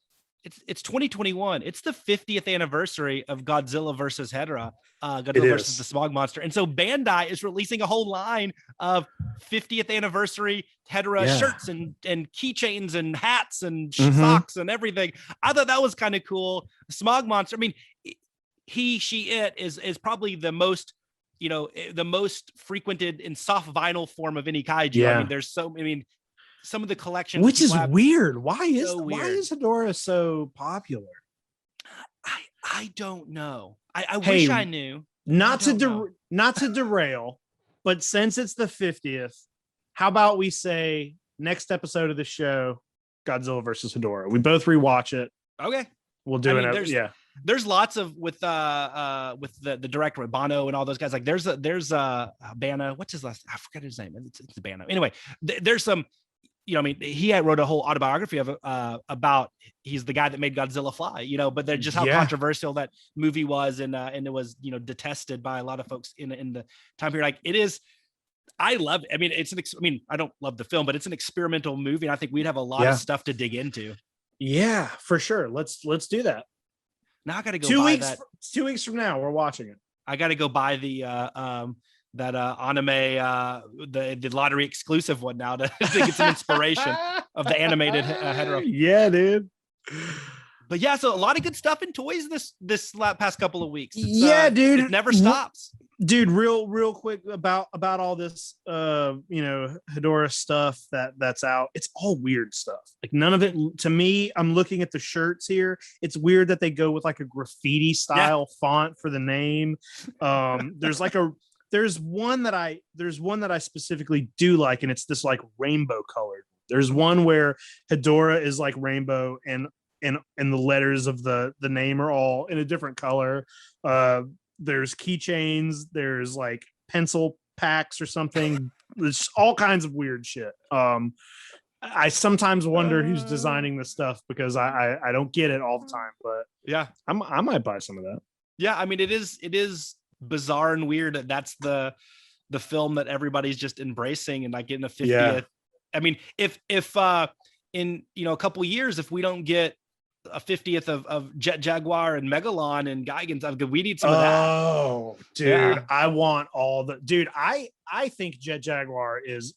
It's 2021. It's the 50th anniversary of Godzilla versus Hedorah, Godzilla versus the Smog Monster. And so Bandai is releasing a whole line of 50th anniversry Hedorah shirts and keychains and hats and socks and everything. I thought that was kind of cool. The Smog Monster, I mean, it is probably the most, the most frequented in soft vinyl form of any kaiju. Yeah. I mean, some of the collections, which is weird. Why is Hedorah so popular? I don't know. I wish I knew. Not to derail, but since it's the 50th, how about we say next episode of the show, Godzilla versus Hedorah? We both rewatch it. Okay, we'll do it. There's lots of with the director Bono and all those guys. Like there's Bano. What's his last? I forget his name. It's Bano. Anyway, there's some. He wrote a whole autobiography of about he's the guy that made Godzilla fly. But they're just how controversial that movie was, and it was detested by a lot of folks in the time period. Like it is. I love it. I mean, I don't love the film, but it's an experimental movie, and I think we'd have a lot of stuff to dig into. Yeah, for sure. Let's do that. Now I got to go. 2 weeks from now, we're watching it. I got to go buy the that anime, the lottery exclusive one now to get some inspiration of the animated Hedorah. Yeah, dude. But yeah, so a lot of good stuff in toys this past couple of weeks. Dude, it never stops. Dude, real quick about all this Hedorah stuff that's out. It's all weird stuff. Like none of it to me. I'm looking at the shirts here. It's weird that they go with like a graffiti style font for the name. There's one that I specifically do like, and it's this like rainbow colored. There's one where Hedorah is like rainbow and the letters of the name are all in a different color. There's keychains, there's like pencil packs or something. There's all kinds of weird shit. I sometimes wonder who's designing this stuff because I don't get it all the time, but yeah, I might buy some of that. Yeah, I mean it is bizarre and weird that that's the film that everybody's just embracing and like getting a 50th. Yeah. I mean, if in a couple of years, if we don't get a 50th of Jet Jaguar and Megalon and Gigans, we need some of that. Oh, dude, yeah. I want all the dude. I think Jet Jaguar is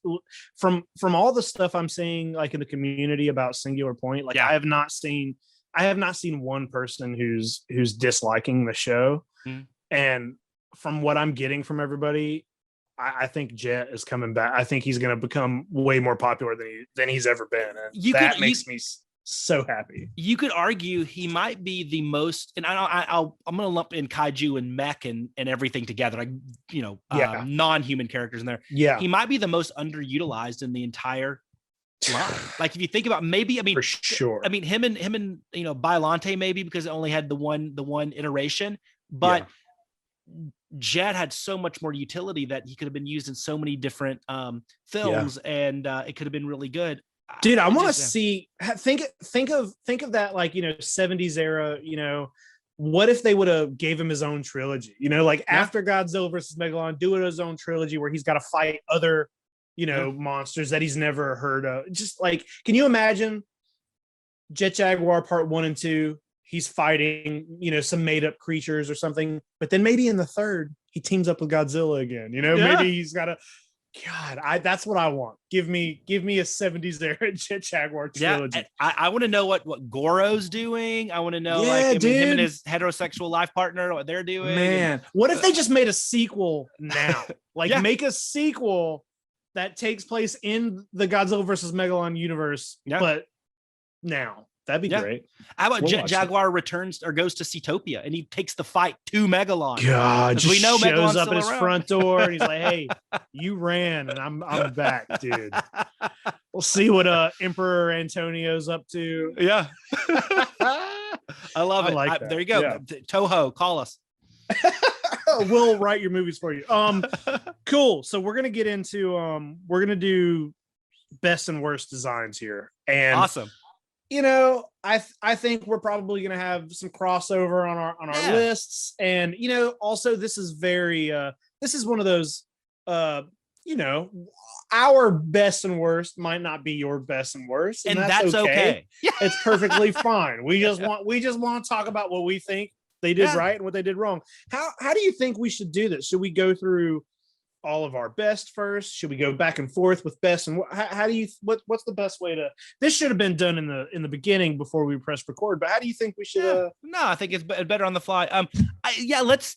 from all the stuff I'm seeing like in the community about Singular Point. Like I have not seen one person who's disliking the show. And from what I'm getting from everybody, I think Jet is coming back. I think he's going to become way more popular than he's ever been. And that makes me so happy. You could argue he might be the most, and I'm going to lump in Kaiju and Mech and everything together, like non-human characters in there. Yeah, he might be the most underutilized in the entire line. Like if you think about for sure. I mean him and Biollante maybe because it only had the one iteration, but. Yeah. Jet had so much more utility that he could have been used in so many different films, and it could have been really good. Dude, I want to see. Think of that, like 70s era. What if they would have gave him his own trilogy? After Godzilla versus Megalon, do it his own trilogy where he's got to fight other monsters that he's never heard of. Just like, can you imagine Jet Jaguar Part 1 and 2? He's fighting, some made up creatures or something, but then maybe in the third he teams up with Godzilla again. Maybe he's got that's what I want. Give me a 70s era Jet Jaguar trilogy. Yeah, I want to know what Goro's doing. I want to know him and his heterosexual life partner, what they're doing. Man, what if they just made a sequel now? Make a sequel that takes place in the Godzilla versus Megalon universe, but now. That'd be great. How about Jet Jaguar returns or goes to Seatopia and he takes the fight to Megalon? God, just we know shows Megalon's up at his front door and he's like, "Hey, you ran and I'm back, dude." We'll see what Emperor Antonio's up to. Yeah. I love it. like that. There you go. Yeah. Toho, call us. We'll write your movies for you. Cool. So we're gonna get into we're gonna do best and worst designs here. And awesome. You know, I think we're probably gonna have some crossover on our lists. And you know, also this is very this is one of those you know, our best and worst might not be your best and worst, and that's okay. It's perfectly fine. We just want to talk about what we think they did right and what they did wrong. How do you think we should do this? Should we go through all of our best first? Should we go back and forth with best? And how do you what's the best way to? This should have been done in the beginning before we press record. But how do you think we should? No, I think it's better on the fly. Let's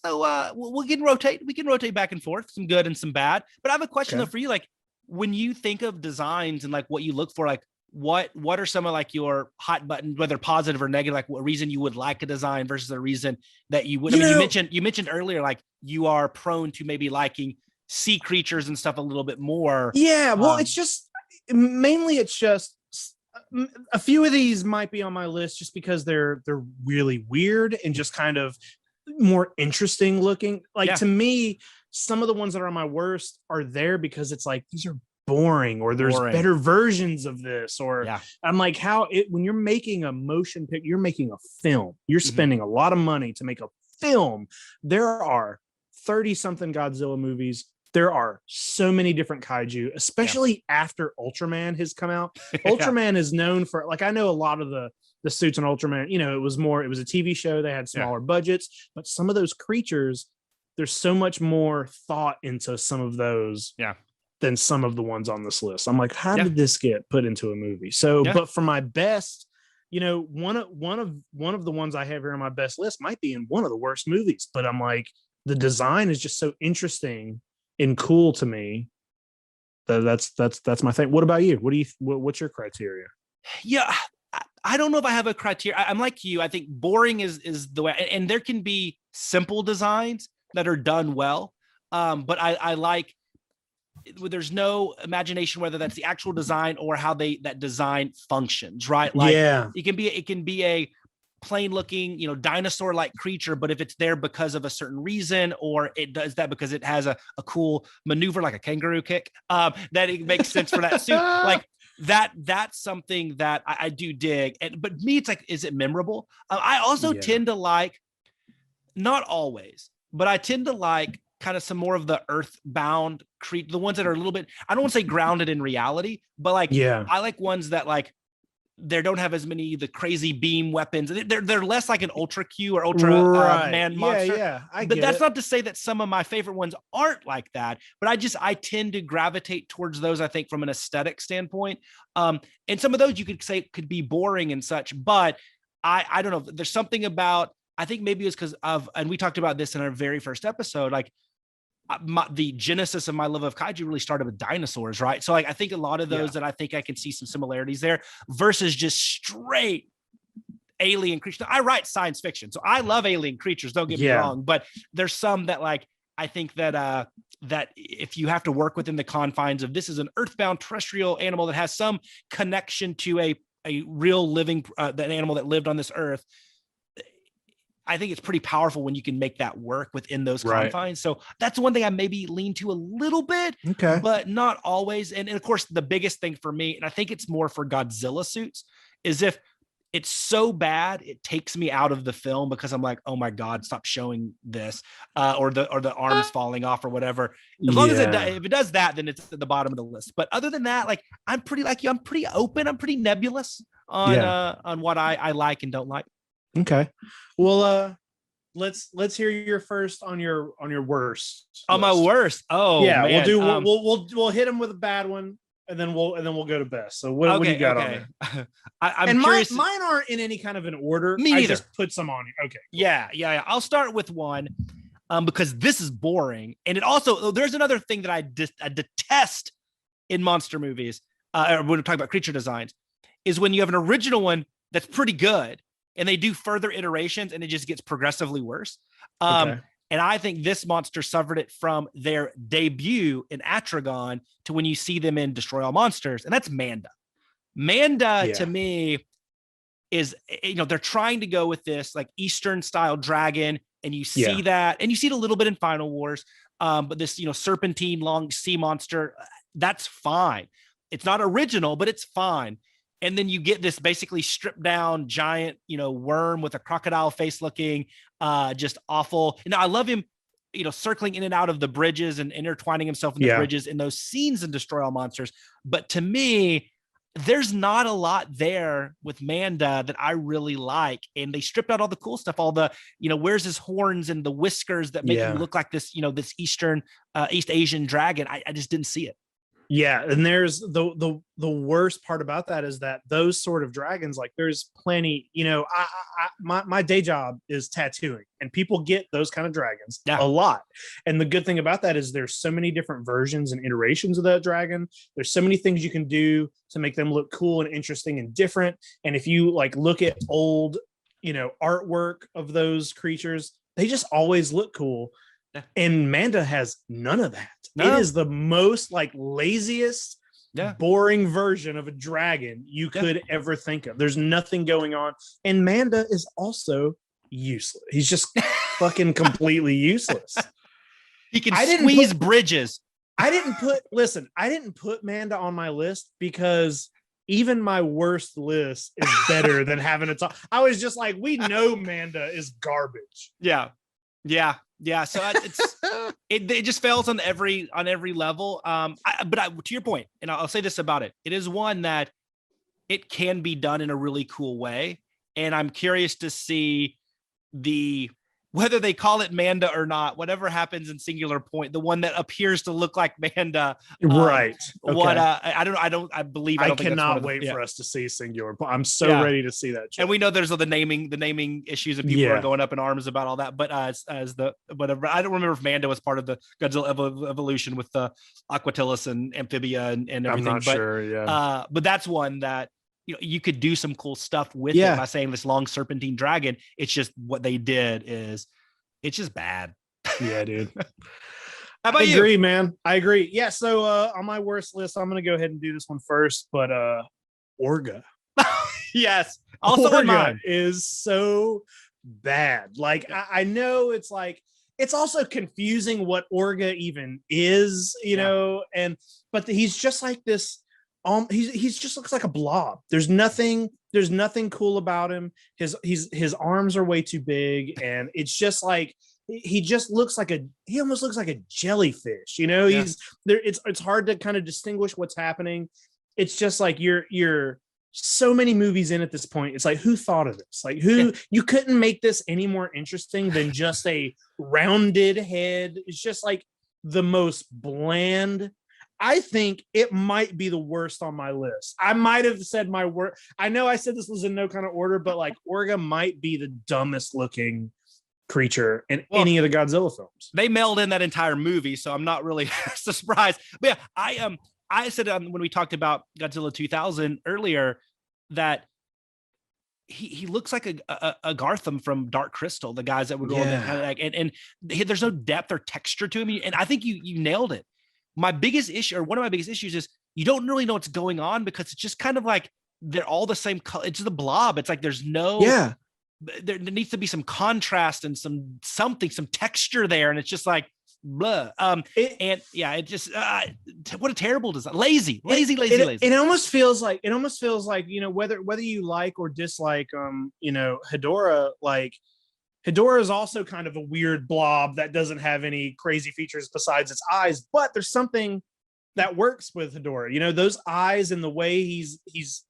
we can rotate. We can rotate back and forth, some good and some bad. But I have a question though for you. Like, when you think of designs and like what you look for, like what are some of like your hot buttons, whether positive or negative, like what reason you would like a design versus a reason that you would. You mentioned earlier, like you are prone to maybe liking sea creatures and stuff a little bit more. Yeah, well, it's just mainly a few of these might be on my list just because they're really weird and just kind of more interesting looking. Like to me, some of the ones that are on my worst are there because it's like these are boring, or there's better versions of this, or I'm like, when you're making a motion picture, you're making a film, you're spending a lot of money to make a film. There are 30 something Godzilla movies. There are so many different kaiju, especially after Ultraman has come out. Ultraman is known for, like, I know a lot of the suits on Ultraman, you know, it was a TV show. They had smaller budgets, but some of those creatures, there's so much more thought into some of those than some of the ones on this list. I'm like, how did this get put into a movie? So, but for my best, you know, one of the ones I have here on my best list might be in one of the worst movies, but I'm like, the design is just so interesting and cool to me. That's my thing. What about you? What's your criteria? Yeah, I don't know if I have a criteria. I'm like you. I think boring is the way, and there can be simple designs that are done well. But I like, there's no imagination, whether that's the actual design or how that design functions, right? Like it can be a plain looking, you know, dinosaur like creature, but if it's there because of a certain reason, or it does that because it has a cool maneuver like a kangaroo kick, that it makes sense for that suit. Like that's something that I do dig. But me, it's like, is it memorable? I also tend to like, not always, but I tend to like kind of some more of the earthbound the ones that are a little bit, I don't want to say grounded in reality, but like, I like ones that like, they don't have as many the crazy beam weapons. They're less like an Ultra Q or Ultra Man monster. But that's not to say that some of my favorite ones aren't like that. But I tend to gravitate towards those, I think, from an aesthetic standpoint. And some of those you could say could be boring and such. But I don't know. There's something about, I think maybe it's because of, and we talked about this in our very first episode, like the genesis of my love of kaiju really started with dinosaurs, right? So like, I think a lot of those that I think I can see some similarities there versus just straight alien creatures. I write science fiction, so I love alien creatures, don't get me wrong, but there's some that like, I think that that if you have to work within the confines of, this is an earthbound terrestrial animal that has some connection to a real living that animal that lived on this earth, I think it's pretty powerful when you can make that work within those confines. So that's one thing I maybe lean to a little bit, but not always. And of course, the biggest thing for me, and I think it's more for Godzilla suits, is if it's so bad, it takes me out of the film because I'm like, oh my God, stop showing this, or the arms falling off or whatever. As long as if it does that, then it's at the bottom of the list. But other than that, like, I'm pretty like you. I'm pretty open. I'm pretty nebulous on what I like and don't like. Okay. Well, let's hear your first on your worst. On my worst. Oh yeah, man. we'll hit them with a bad one, and then we'll go to best. So what do you got on there? I'm curious. Mine aren't in any kind of an order. Me neither. I just put some on here. Okay. Cool. Yeah. I'll start with one, because this is boring, and it also, there's another thing that I detest in monster movies. When we're talking about creature designs, is when you have an original one that's pretty good, and they do further iterations and it just gets progressively worse. And I think this monster suffered it from their debut in Atragon to when you see them in Destroy All Monsters, and that's Manda. Manda to me is, they're trying to go with this like Eastern style dragon, and you see that, and you see it a little bit in Final Wars. But this, serpentine long sea monster, that's fine. It's not original, but it's fine. And then you get this basically stripped down giant, worm with a crocodile face looking, just awful. And I love him, circling in and out of the bridges and intertwining himself in the bridges in those scenes in Destroy All Monsters. But to me, there's not a lot there with Manda that I really like. And they stripped out all the cool stuff, all the, where's his horns and the whiskers that make him look like this, this East Asian dragon. I just didn't see it. Yeah, and there's the worst part about that is that those sort of dragons, like there's plenty, my day job is tattooing, and people get those kind of dragons a lot. And the good thing about that is there's so many different versions and iterations of that dragon. There's so many things you can do to make them look cool and interesting and different. And if you like look at old, artwork of those creatures, they just always look cool. And Manda has none of that. No. It is the most like laziest, boring version of a dragon you could ever think of. There's nothing going on. And Manda is also useless. He's just fucking completely useless. He can squeeze bridges. I didn't put Manda on my list because even my worst list is better than having it. I was just like, we know Manda is garbage. Yeah. So it just fails on every level. But to your point, and I'll say this about it. It is one that it can be done in a really cool way. And I'm curious to see whether they call it Manda or not, whatever happens in Singular Point, the one that appears to look like Manda. Right. Okay. What I believe I cannot wait for us to see Singular Point. I'm so ready to see that. And we know there's the naming issues and people are going up in arms about all that. But as the whatever, I don't remember if Manda was part of the Godzilla evolution with the Aquatilis and Amphibia and everything. I'm not sure. Yeah. But that's one that you could do some cool stuff with it by saying this long serpentine dragon. It's just what they did is it's just bad. Yeah, dude. How about you? I agree, man. I agree. Yeah. So on my worst list, I'm gonna go ahead and do this one first. But Orga. Yes. Also Orga on mine is so bad. Like I know it's like it's also confusing what Orga even is, but he's just like this. He's just looks like a blob. There's nothing cool about him. His arms are way too big, and it's just like he almost looks like a jellyfish. He's there. It's hard to kind of distinguish what's happening. It's just like you're so many movies in at this point. It's like, who thought of this? Like you couldn't make this any more interesting than just a rounded head. It's just like the most bland. I think it might be the worst on my list. I might have said my word. I know I said this was in no kind of order, but like Orga might be the dumbest looking creature in any of the Godzilla films. They mailed in that entire movie, so I'm not really surprised. But yeah, I said when we talked about Godzilla 2000 earlier that he looks like a Gartham from Dark Crystal, the guys that were going and there's no depth or texture to him. And I think you nailed it. My biggest issue, or one of my biggest issues, is you don't really know what's going on because it's just kind of like they're all the same color. It's the blob. It's like there's no, there needs to be some contrast and some texture there. And it's just like, blah. It just, what a terrible design. Lazy. It almost feels like, whether you like or dislike, Hedorah, like, Hedorah is also kind of a weird blob that doesn't have any crazy features besides its eyes, but there's something that works with Hedorah. Those eyes and the way he's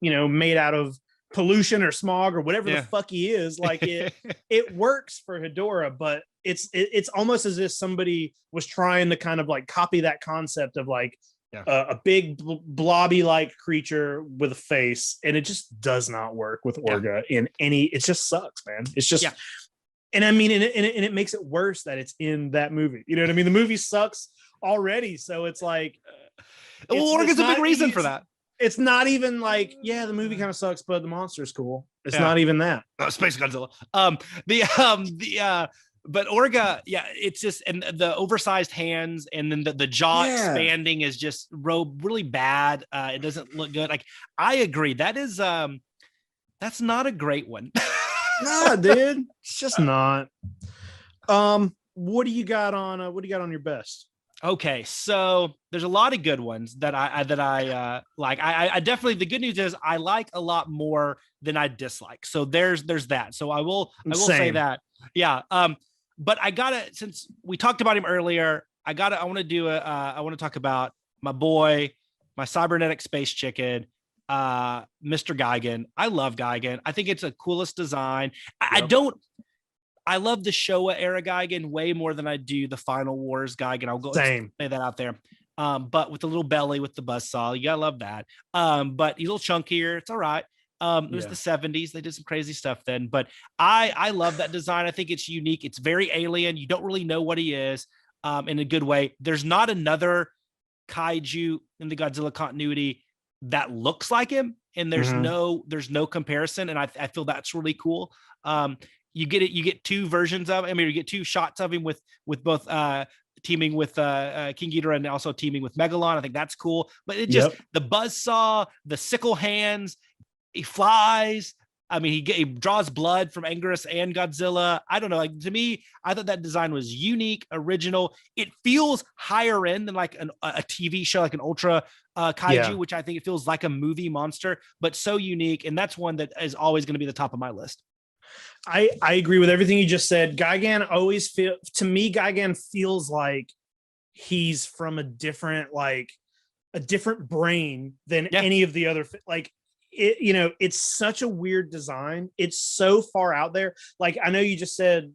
made out of pollution or smog or whatever the fuck he is. Like it works for Hedorah, but it's almost as if somebody was trying to kind of like copy that concept of like a big blobby like creature with a face, and it just does not work with Orga in any. It just sucks, man. It's just. And I mean, and it makes it worse that it's in that movie. You know what I mean? The movie sucks already. So it's like, Orga's a big reason for that. It's not even like, the movie kind of sucks, but the monster's cool. It's not even that. Space Godzilla. But Orga, yeah, it's just, and the oversized hands, and then the jaw expanding is just really bad. It doesn't look good. Like, I agree. That's not a great one. Nah, dude, it's just not. What do you got on your best? Okay, so there's a lot of good ones that I like. I definitely, the good news is I like a lot more than I dislike. So there's that. So I will say that. Yeah. But I gotta, since we talked about him earlier, I want to talk about my boy, my cybernetic space chicken, Mr. Gigan. I love Gigan. I think it's the coolest design. I love the Showa era Gigan way more than I do the Final Wars Gigan. I'll go say that out there. But with the little belly with the buzzsaw, you gotta love that. But he's a little chunkier. It's all right. It was the 70s. They did some crazy stuff then, but I love that design. I think it's unique. It's very alien. You don't really know what he is, in a good way. There's not another kaiju in the Godzilla continuity that looks like him, and there's no comparison. And I feel that's really cool. You get two versions of, you get two shots of him with both teaming with King Ghidorah and also teaming with Megalon. I think that's cool. But it just the buzzsaw, the sickle hands, he flies. He draws blood from Anguirus and Godzilla. I don't know. Like, to me, I thought that design was unique, original. It feels higher end than like a TV show, like an Ultra Kaiju, which I think it feels like a movie monster, but so unique. And that's one that is always going to be the top of my list. I agree with everything you just said. Gigan Gigan feels like he's from a different brain than any of the other, like, it's such a weird design. It's so far out there. Like, I know you just said,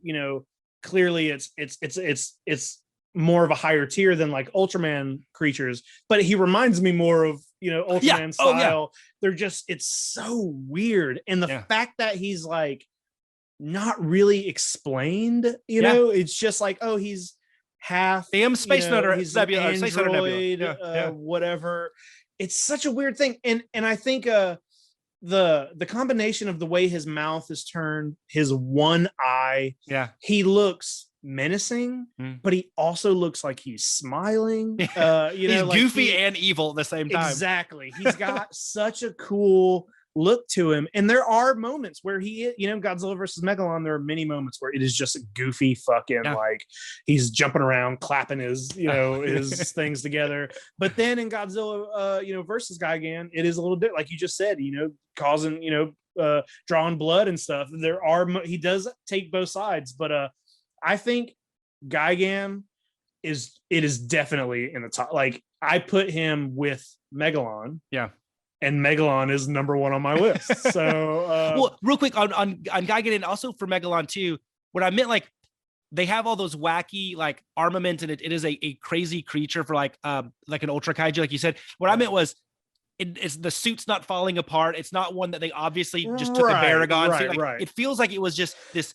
clearly it's more of a higher tier than like Ultraman creatures, but he reminds me more of, Ultraman style. They're just, it's so weird. And the fact that he's like not really explained, it's just like, oh, he's half Space Nut, he's an android, whatever. It's such a weird thing. And I think the combination of the way his mouth is turned, his one eye, he looks menacing, but he also looks like he's smiling. He's like goofy and evil at the same time. Exactly. He's got such a cool look to him. And there are moments where Godzilla versus Megalon, there are many moments where it is just a goofy fucking like he's jumping around, clapping his his things together. But then in Godzilla versus Gigan, it is a little bit like you just said, causing drawing blood and stuff. He does take both sides, but I think Gigan is definitely in the top. Like, I put him with Megalon. Yeah. And Megalon is number one on my list. So, well, real quick on Gigan, and also for Megalon too, what I meant, like, they have all those wacky like armament, and it is a crazy creature for like an Ultra Kaiju, like you said. What I meant was, it's the suit's not falling apart. It's not one that they obviously just took a Baragon suit. Like, it feels like it was just this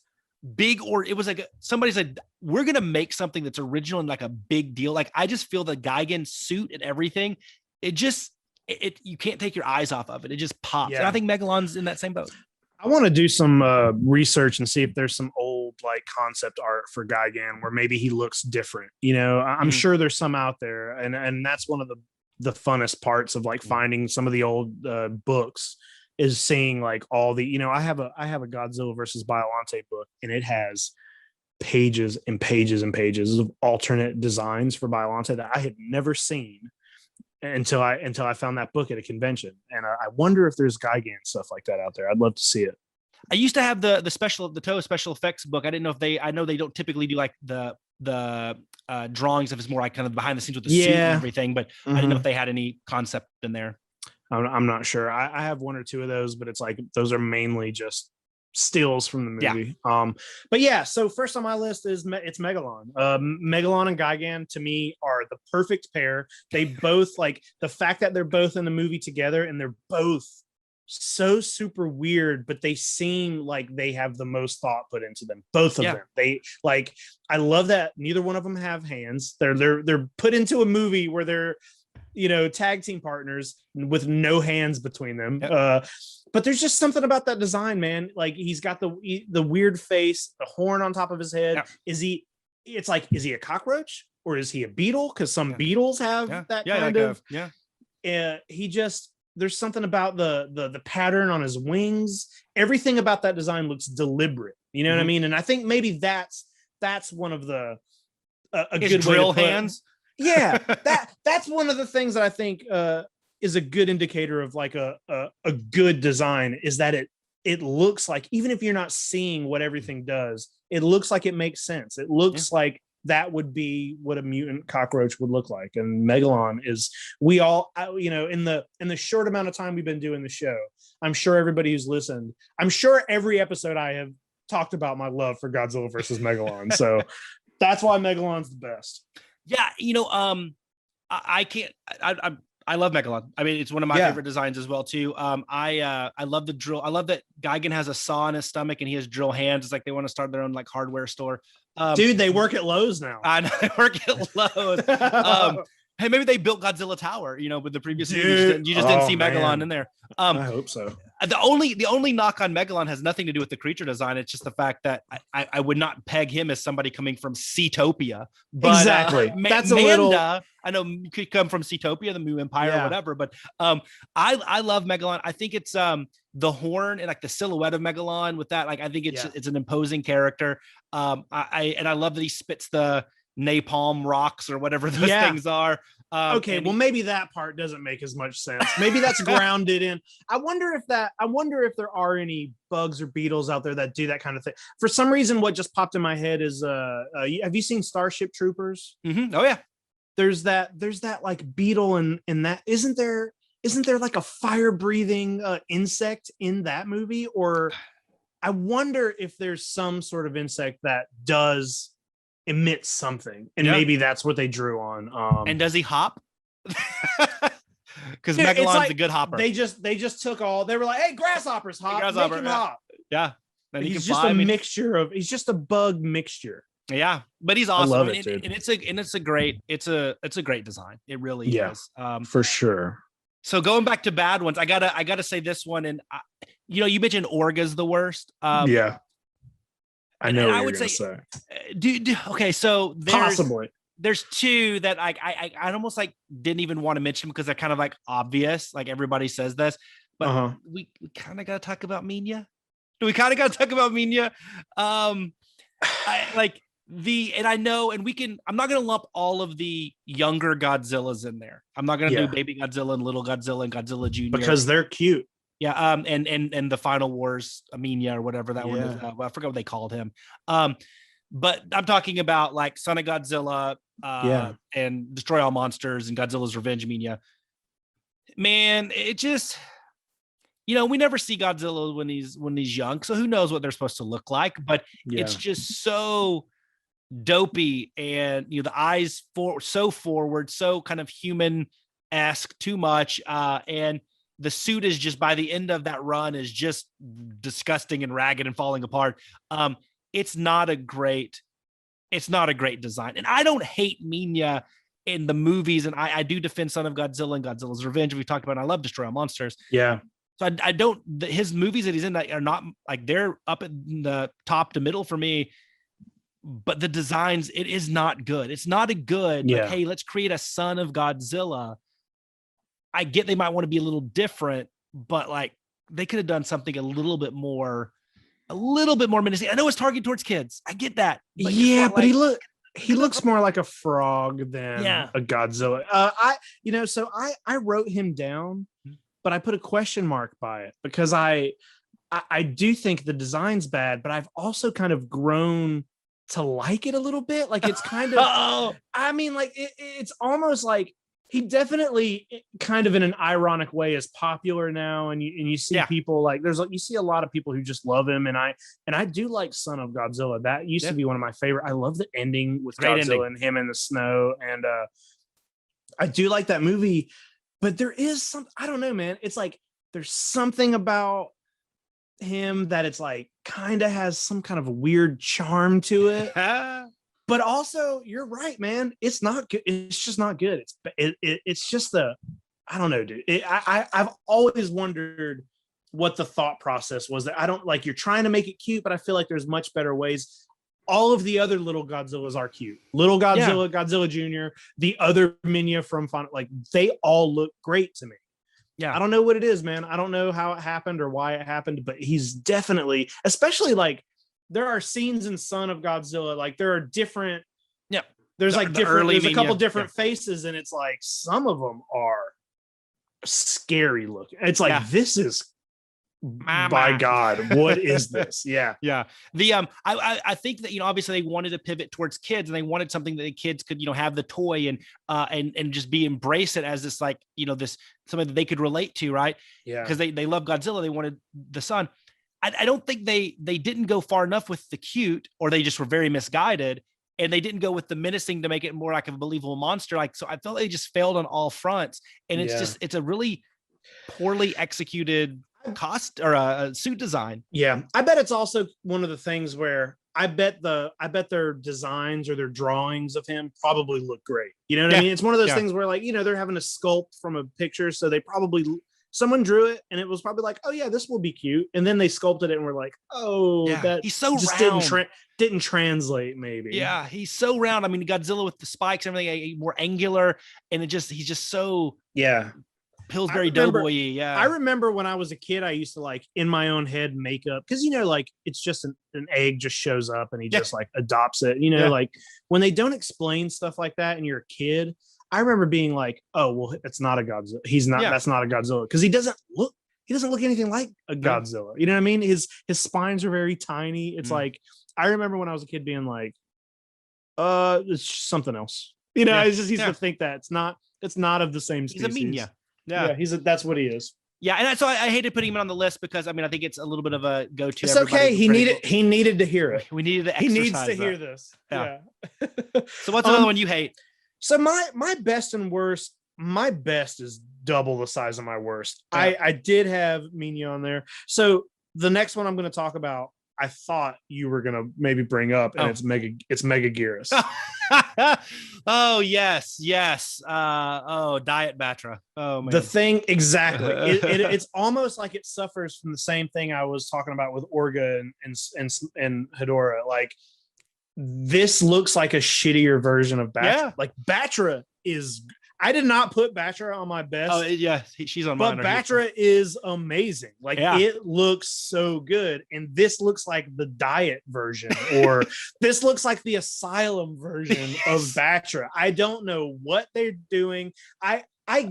big, or it was like somebody said, we're gonna make something that's original and like a big deal. Like, I just feel the Gigan suit and everything, you can't take your eyes off of it. It just pops. And I think Megalon's in that same boat. I want to do some research and see if there's some old like concept art for Gigan where maybe he looks different. I'm sure there's some out there, and that's one of the funnest parts of like finding some of the old books, is seeing like all the, I have a Godzilla versus Biollante book, and it has pages and pages and pages of alternate designs for Biollante that I had never seen until I found that book at a convention. And I wonder if there's Gigan stuff like that out there. I'd love to see it. I used to have the Toho special effects book. I didn't know if I know they don't typically do like the drawings of his more like kind of behind the scenes with the suit and everything, but I didn't know if they had any concept in there. I'm not sure. I have one or two of those, but it's like those are mainly just stills from the movie. But yeah, so first on my list is it's Megalon. Megalon and Gigan to me are the perfect pair. They both, like, the fact that they're both in the movie together, and they're both so super weird, but they seem like they have the most thought put into them. Both of them. They, I love that neither one of them have hands. They're put into a movie where they're tag team partners with no hands between them. Yep. But there's just something about that design, man. Like he's got the weird face, the horn on top of his head. Yep. Is he a cockroach or is he a beetle? Because some beetles have that kind of. There's something about the pattern on his wings. Everything about that design looks deliberate. You know what I mean? And I think maybe that's one of the a his good drill way to hands. Yeah, that's one of the things that I think is a good indicator of like a good design, is that it looks like, even if you're not seeing what everything does, it looks like it makes sense. It looks like that would be what a mutant cockroach would look like. And Megalon is, we all, in the short amount of time we've been doing the show, I'm sure everybody who's listened, I'm sure every episode I have talked about my love for Godzilla versus Megalon. So that's why Megalon's the best. Yeah, I can't. I love Megalon. I mean, it's one of my favorite designs as well too. I love the drill. I love that Gigan has a saw in his stomach and he has drill hands. It's like they want to start their own like hardware store. Dude, they work at Lowe's now. I know, they work at Lowe's. Hey, maybe they built Godzilla Tower, with the previous movie. You just didn't see Megalon in there. I hope so. The only knock on Megalon has nothing to do with the creature design. It's just the fact that I would not peg him as somebody coming from Seatopia. But, exactly. That's Manda, a little. I know you could come from Seatopia, the Mu Empire, or whatever. But I love Megalon. I think it's the horn and like the silhouette of Megalon with that. Like I think it's an imposing character. I love that he spits the napalm rocks or whatever those things are. Okay, well maybe that part doesn't make as much sense. Maybe that's grounded in. I wonder if there are any bugs or beetles out there that do that kind of thing. For some reason, what just popped in my head is have you seen Starship Troopers? Mm-hmm. Oh yeah. There's that like beetle and that isn't there like a fire breathing insect in that movie? Or I wonder if there's some sort of insect that does emit something, and maybe that's what they drew on. And does he hop? Because Megalon's a good hopper. They just took all. They were like, "Hey, grasshoppers hop, make him hop." Yeah, and he's just a mixture of. He's just a bug mixture. Yeah, but he's awesome. I love it, dude. And it's a great design. It really is. For sure. So going back to bad ones, I gotta say this one, and you mentioned Orga's the worst. Yeah. I know what I you're would gonna say, say. Okay, so Possibly. There's two that I almost like didn't even want to mention because they're kind of like obvious, like everybody says this, but we kind of got to talk about Minya. Do we kind of got to talk about Minya? I'm not going to lump all of the younger Godzillas in there. I'm not going to do Baby Godzilla and Little Godzilla and Godzilla Jr. because they're cute. Yeah, and the Final Wars, Minya or whatever that one is. I forgot what they called him. But I'm talking about like Son of Godzilla, and Destroy All Monsters and Godzilla's Revenge, Minya. Man, it just, we never see Godzilla when he's young, so who knows what they're supposed to look like? But it's just so dopey, and the eyes so forward, so kind of human-esque, too much, and the suit is just, by the end of that run, is just disgusting and ragged and falling apart. It's not a great design. And I don't hate Minya in the movies, and I do defend Son of Godzilla and Godzilla's Revenge. We talked about, and I love Destroy All Monsters. Yeah. So I don't, his movies that he's in are not like, they're up in the top to middle for me, but the designs, it is not good. It's not a good, like, hey, let's create a Son of Godzilla. I get they might want to be a little different, but like they could have done something a little bit more menacing. I know it's targeted towards kids. I get that. But he looks more like a frog than a Godzilla. I wrote him down, but I put a question mark by it because I do think the design's bad, but I've also kind of grown to like it a little bit. Like it's kind of, I mean, like it's almost like he definitely kind of in an ironic way is popular now. And you see people like you see a lot of people who just love him. And I do like Son of Godzilla. That used to be one of my favorite. I love the ending with Godzilla and him in the snow. And I do like that movie, but there is some, I don't know, man. It's like, there's something about him that it's like kind of has some kind of weird charm to it. But also, you're right, man. It's not good. It's just not good. It's just I don't know, dude. I've always wondered what the thought process was. That I don't like. You're trying to make it cute, but I feel like there's much better ways. All of the other little Godzillas are cute. Little Godzilla, Godzilla Jr., the other Minya from Final, like they all look great to me. Yeah. I don't know what it is, man. I don't know how it happened or why it happened, but he's definitely, especially like there are scenes in Son of Godzilla, like there are different, there's like different, there's a couple different faces, and it's like some of them are scary looking. It's like this is by God, what is this? Yeah. The I think that, you know, obviously they wanted to pivot towards kids, and they wanted something that the kids could, you know, have the toy and just embrace it as this, like, you know, this something that they could relate to, right? Yeah. Because they love Godzilla, they wanted the son. I don't think they didn't go far enough with the cute, or they just were very misguided, and they didn't go with the menacing to make it more like a believable monster. Like, so I felt they just failed on all fronts, and it's a really poorly executed cost or a suit design. Yeah, I bet it's also one of the things where I bet their designs or their drawings of him probably look great. You know what I mean? It's one of those things where, like, you know, they're having a sculpt from a picture, so they probably someone drew it and it was probably like, oh yeah, this will be cute, and then they sculpted it and we're like, oh, that he's so just round. didn't translate maybe. Yeah, he's so round. I mean, Godzilla with the spikes and everything, more angular, and he's just so Pillsbury Doughboy. Yeah, I remember when I was a kid, I used to like in my own head make up, because, you know, like it's just an egg just shows up and he just like adopts it. You know, like when they don't explain stuff like that and you're a kid, I remember being like, oh, well, it's not a Godzilla. He's not. That's not a Godzilla, because he doesn't look anything like a Godzilla. You know what I mean? His spines are very tiny. It's like, I remember when I was a kid being like, it's something else. You know, it's just he's to think that it's not of the same species. He's a Minya. That's what he is. Yeah, and so I hated putting him on the list, because I mean, I think it's a little bit of a go-to. It's okay. He needed to hear it. We needed to. He needs to hear this. Yeah. So what's another one you hate? So my best and worst. My best is double the size of my worst. I did have Minya on there. So the next one I'm going to talk about, I thought you were going to maybe bring up, and it's Megaguirus. Oh yes. Diet Batra. Oh man. The thing, exactly. It's almost like it suffers from the same thing I was talking about with Orga and Hedorah. Like, this looks like a shittier version of Batra. Like, Batra is. I did not put Batra on my best. Oh yeah, she's on mine. But Batra is amazing. Like, it looks so good, and this looks like the diet version, or this looks like the asylum version of Batra. I don't know what they're doing. I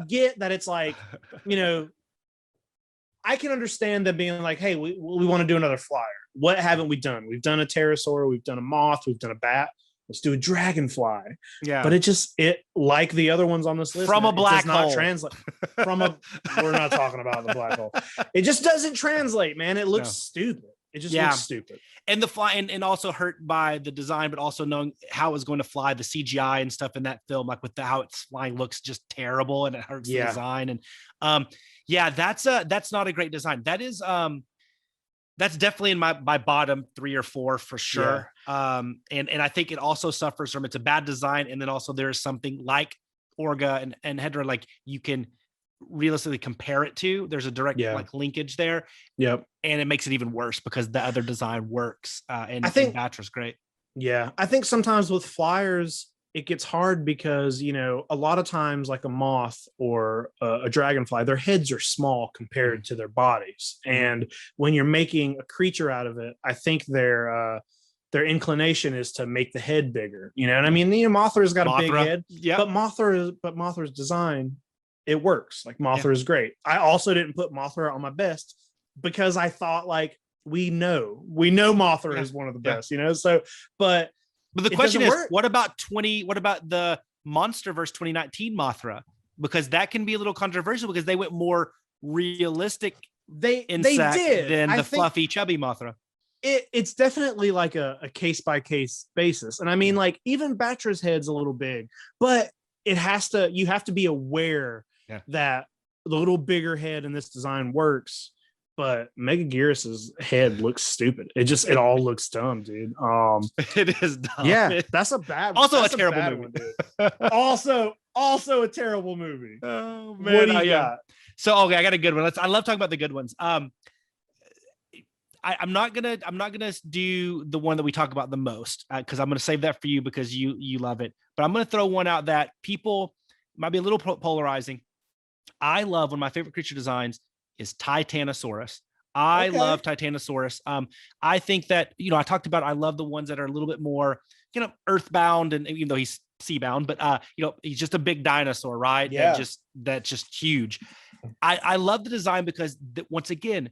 get that it's like, you know, I can understand them being like, hey, we want to do another flyer. What haven't we done? We've done a pterosaur, we've done a moth, we've done a bat. Let's do a dragonfly. Yeah. But it like the other ones on this list, from a black hole. Not translate from a. We're not talking about the black hole. It just doesn't translate, man. It looks stupid. It just looks stupid. And the fly, and also hurt by the design, but also knowing how it was going to fly, the CGI and stuff in that film, like with how it's flying, looks just terrible, and it hurts the design. And that's not a great design. That is that's definitely in my bottom 3 or 4 for sure. And I think it also suffers from, it's a bad design. And then also there's something like Orga and Hedorah, like you can realistically compare it to. There's a direct like linkage there. Yep. And it makes it even worse because the other design works. And I think Batra's great. Yeah. I think sometimes with flyers, it gets hard because, you know, a lot of times like a moth or a dragonfly, their heads are small compared to their bodies. And when you're making a creature out of it, I think their inclination is to make the head bigger. You know what I mean? You know, Mothra's got a big head, but Mothra's design, it works. Like Mothra is great. I also didn't put Mothra on my best because I thought like, we know Mothra is one of the best, you know? So, but the question is, what about the MonsterVerse 2019 Mothra? Because that can be a little controversial because they went more realistic they did than the fluffy, chubby Mothra. It's definitely like a case-by-case basis. And I mean, like, even Batra's head's a little big, but you have to be aware that the little bigger head in this design works but Megaguirus's head looks stupid. It all looks dumb, dude. It is dumb. Yeah, that's a bad. Also that's a terrible bad movie. One, dude. Also a terrible movie. Oh What man, do you got? So okay, I got a good one. I love talking about the good ones. I'm not gonna do the one that we talk about the most because I'm gonna save that for you because you love it. But I'm gonna throw one out that people might be a little polarizing. I love one of my favorite creature designs is Titanosaurus. I love Titanosaurus. I think that I talked about I love the ones that are a little bit more earthbound, and even though he's seabound, but he's just a big dinosaur, right? Yeah, that's just huge. I love the design because once again,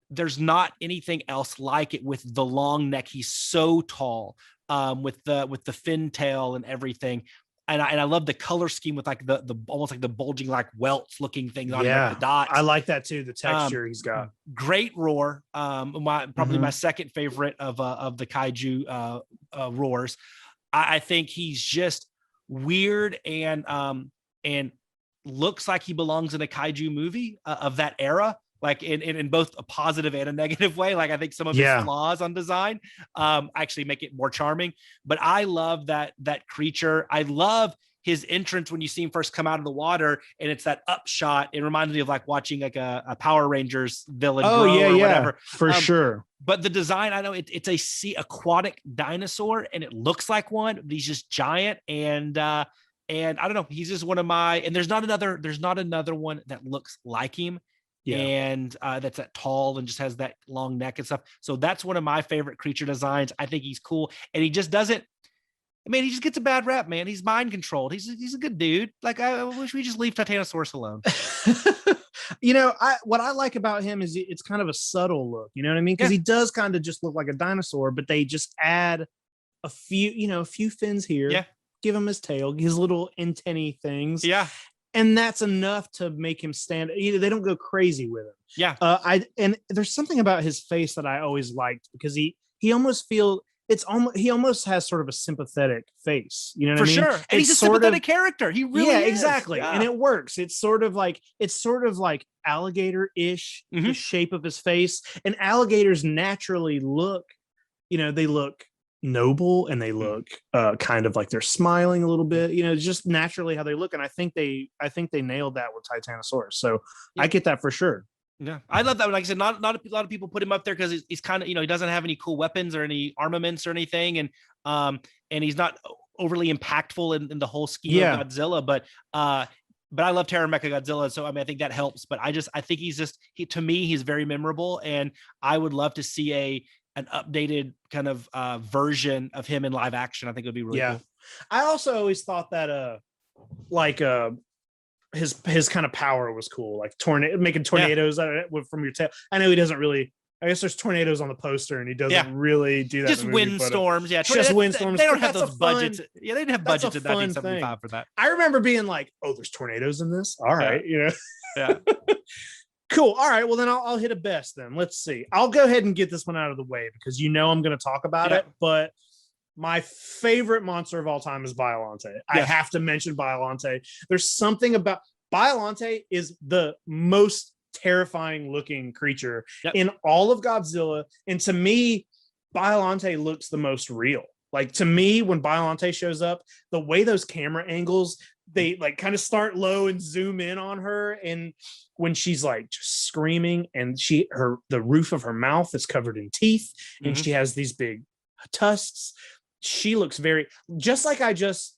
there's not anything else like it with the long neck. He's so tall, with the fin tail and everything. And I love the color scheme with like the almost like the bulging like welts looking things on like the dots. I like that too. The texture he's got. Great roar. Probably my second favorite of the kaiju roars. I think he's just weird and looks like he belongs in a kaiju movie of that era. Like in both a positive and a negative way. Like I think some of his flaws on design actually make it more charming. But I love that creature. I love his entrance when you see him first come out of the water, and it's that upshot. It reminds me of like watching like a Power Rangers villain grow or whatever. For sure. But the design, I know it's a sea aquatic dinosaur, and it looks like one, but he's just giant. And I don't know, he's just one of my. And there's not another one that looks like him. Yeah. And that's that tall and just has that long neck and stuff. So that's one of my favorite creature designs. I think he's cool, and he just doesn't. I mean, he just gets a bad rap, man. He's mind controlled. He's a good dude. Like I wish we just leave Titanosaurus alone. What I like about him is it's kind of a subtle look. You know what I mean? Because he does kind of just look like a dinosaur, but they just add a few fins here. Yeah. Give him his tail, his little antennae things. Yeah. And that's enough to make him stand. They don't go crazy with him. Yeah. And there's something about his face that I always liked because he almost he almost has sort of a sympathetic face. You know what I mean? For sure. And he's a sympathetic character. He really is. Exactly. Yeah. And it works. It's sort of like alligator-ish, the shape of his face. And alligators naturally look, they look noble, and they look kind of like they're smiling a little bit, just naturally how they look. And I think they nailed that with Titanosaurus. So I get that for sure. Yeah, I love that. Like I said, not a lot of people put him up there because he's kind of, he doesn't have any cool weapons or any armaments or anything, and he's not overly impactful in the whole scheme of Godzilla. But I love Terror Mecha Godzilla, so I mean I think that helps. But I think to me he's very memorable, and I would love to see an updated kind of version of him in live action. I think it would be really cool. I also always thought that his kind of power was cool, like making tornadoes from your tail. I know he doesn't really. I guess there's tornadoes on the poster, and he doesn't really do that. Just windstorms, just windstorms. They don't have those budgets. They didn't have budgets in 1975 for that. I remember being like, "Oh, there's tornadoes in this. All right, Yeah. Cool. All right. Well, then I'll hit a best then. Let's see. I'll go ahead and get this one out of the way because I'm going to talk about it. But my favorite monster of all time is Biollante. I have to mention Biollante. There's something about Biollante is the most terrifying looking creature in all of Godzilla. And to me, Biollante looks the most real. Like to me, when Biollante shows up, the way those camera angles, they like kind of start low and zoom in on her, and when she's like just screaming, and the roof of her mouth is covered in teeth, and she has these big tusks. She looks very, just like I just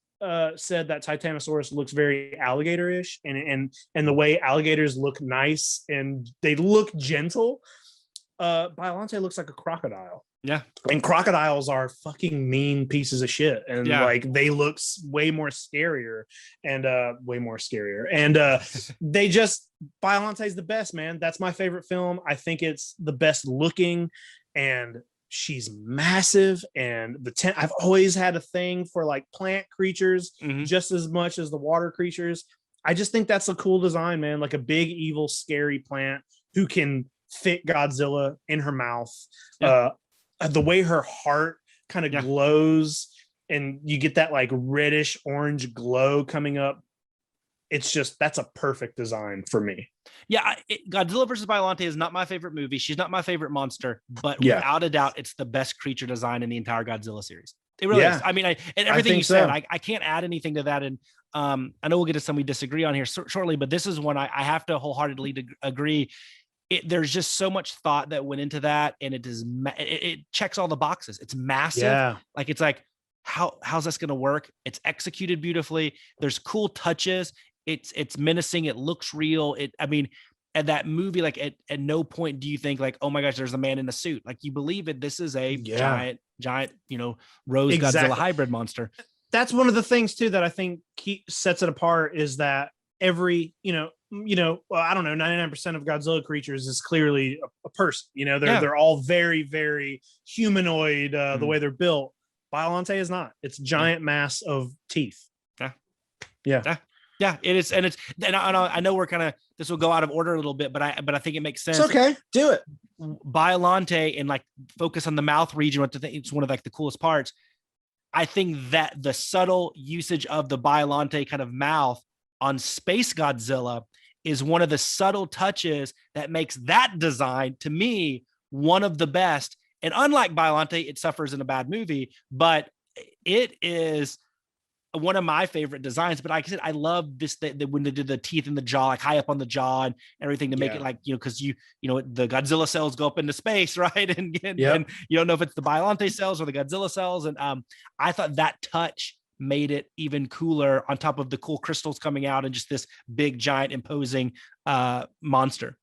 said that Titanosaurus looks very alligator-ish, and the way alligators look nice and they look gentle. Biollante looks like a crocodile. Yeah. And crocodiles are fucking mean pieces of shit. And like they look way more scarier. And they just, Biollante's the best, man. That's my favorite film. I think it's the best looking, and she's massive. And I've always had a thing for like plant creatures just as much as the water creatures. I just think that's a cool design, man. Like a big, evil, scary plant who can fit Godzilla in her mouth. The way her heart kind of glows, and you get that like reddish orange glow coming up it's just, that's a perfect design for me. Yeah, Godzilla versus Biollante is not my favorite movie. She's not my favorite monster, but without a doubt, it's the best creature design in the entire Godzilla series. It really is. I mean, and everything you said, I can't add anything to that. And I know we'll get to some we disagree on here shortly, but this is one I have to wholeheartedly agree. There's just so much thought that went into that, and it checks all the boxes. It's massive. Yeah. Like, it's like, how's this going to work? It's executed beautifully. There's cool touches. It's menacing. It looks real. I mean, at that movie, like at no point do you think like, oh my gosh, there's a man in a suit. Like, you believe it. This is a giant, Rose Godzilla hybrid monster. That's one of the things too that I think sets it apart, is that every, well, I don't know, 99% of Godzilla creatures is clearly a person. They're all very, very humanoid, the way they're built. Biollante is not. It's giant mass of teeth. Yeah, it is, and I know we're kind of, this will go out of order a little bit, but I think it makes sense. It's okay, do it. Biollante, and like focus on the mouth region. It's one of like the coolest parts. I think that the subtle usage of the Biollante kind of mouth on Space Godzilla is one of the subtle touches that makes that design, to me, one of the best. And unlike Biollante, it suffers in a bad movie, but it is one of my favorite designs. But like I said, I love this, when they did the teeth in the jaw, like high up on the jaw and everything, to make it like, because the Godzilla cells go up into space, right? And you don't know if it's the Biollante cells or the Godzilla cells. And I thought that touch made it even cooler, on top of the cool crystals coming out and just this big, giant, imposing monster.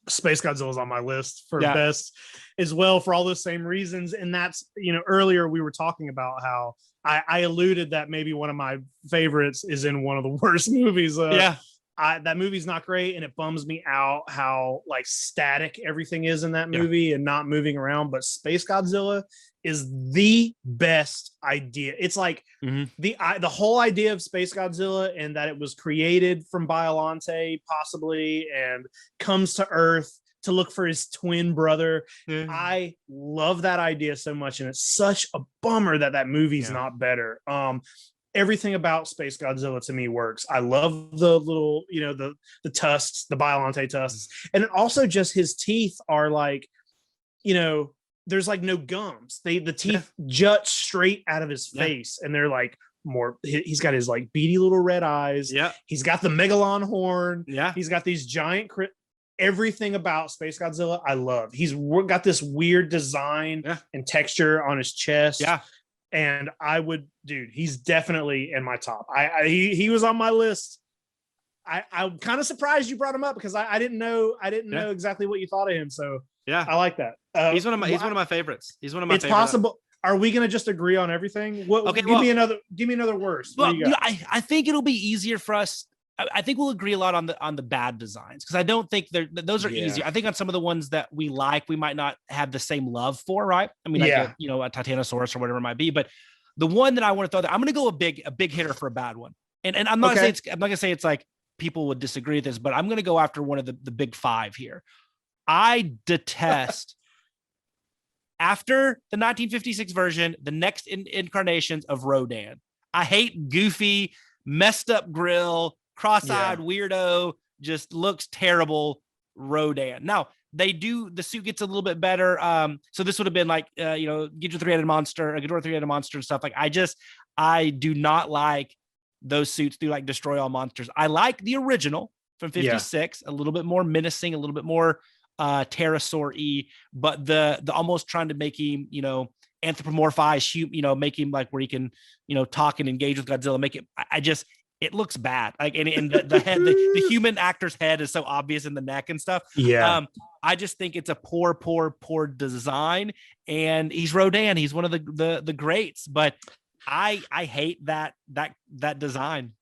Space Godzilla is on my list for best as well, for all those same reasons. And that's, earlier we were talking about how I alluded that maybe one of my favorites is in one of the worst movies. That movie's not great, and it bums me out how like static everything is in that movie and not moving around. But Space Godzilla is the best idea. It's like the whole idea of Space Godzilla, and that it was created from Biollante possibly, and comes to Earth to look for his twin brother. I love that idea so much, and it's such a bummer that movie's not better. Everything about Space Godzilla to me works. I love the little, the tusks, the Biollante tusks, and also just his teeth are like, there's like no gums. The teeth jut straight out of his face, and they're like more. He's got his like beady little red eyes. Yeah, he's got the megalon horn. Yeah, he's got these giant. Everything about Space Godzilla, I love. He's got this weird design and texture on his chest. Yeah. And he's definitely in my top. He was on my list. I'm kind of surprised you brought him up, because I didn't know exactly what you thought of him. So I like that. He's one of my favorites. He's one of my. It's possible. Are we going to just agree on everything? Give me another worst. Well, I think it'll be easier for us. I think we'll agree a lot on the bad designs, because I don't think those are easier. I think on some of the ones that we like, we might not have the same love for, right? I mean, a Titanosaurus or whatever it might be. But the one that I want to throw there, I'm going to go a big hitter for a bad one. And I'm not going to say it's like people would disagree with this, but I'm going to go after one of the big five here. I detest after the 1956 version, the next incarnations of Rodan. I hate goofy, messed up grill, cross-eyed weirdo, just looks terrible Rodan. Now, the suit gets a little bit better. So this would have been like, Ghidorah three-headed monster and stuff. Like, I do not like those suits do like destroy all monsters. I like the original from 56, a little bit more menacing, a little bit more pterosaur-y, but the almost trying to make him, anthropomorphize, make him like where he can, talk and engage with Godzilla, make it, it looks bad. Like, and the head, the human actor's head is so obvious in the neck and stuff. Yeah. I just think it's a poor design, and he's Rodan. He's one of the greats, but I hate that design.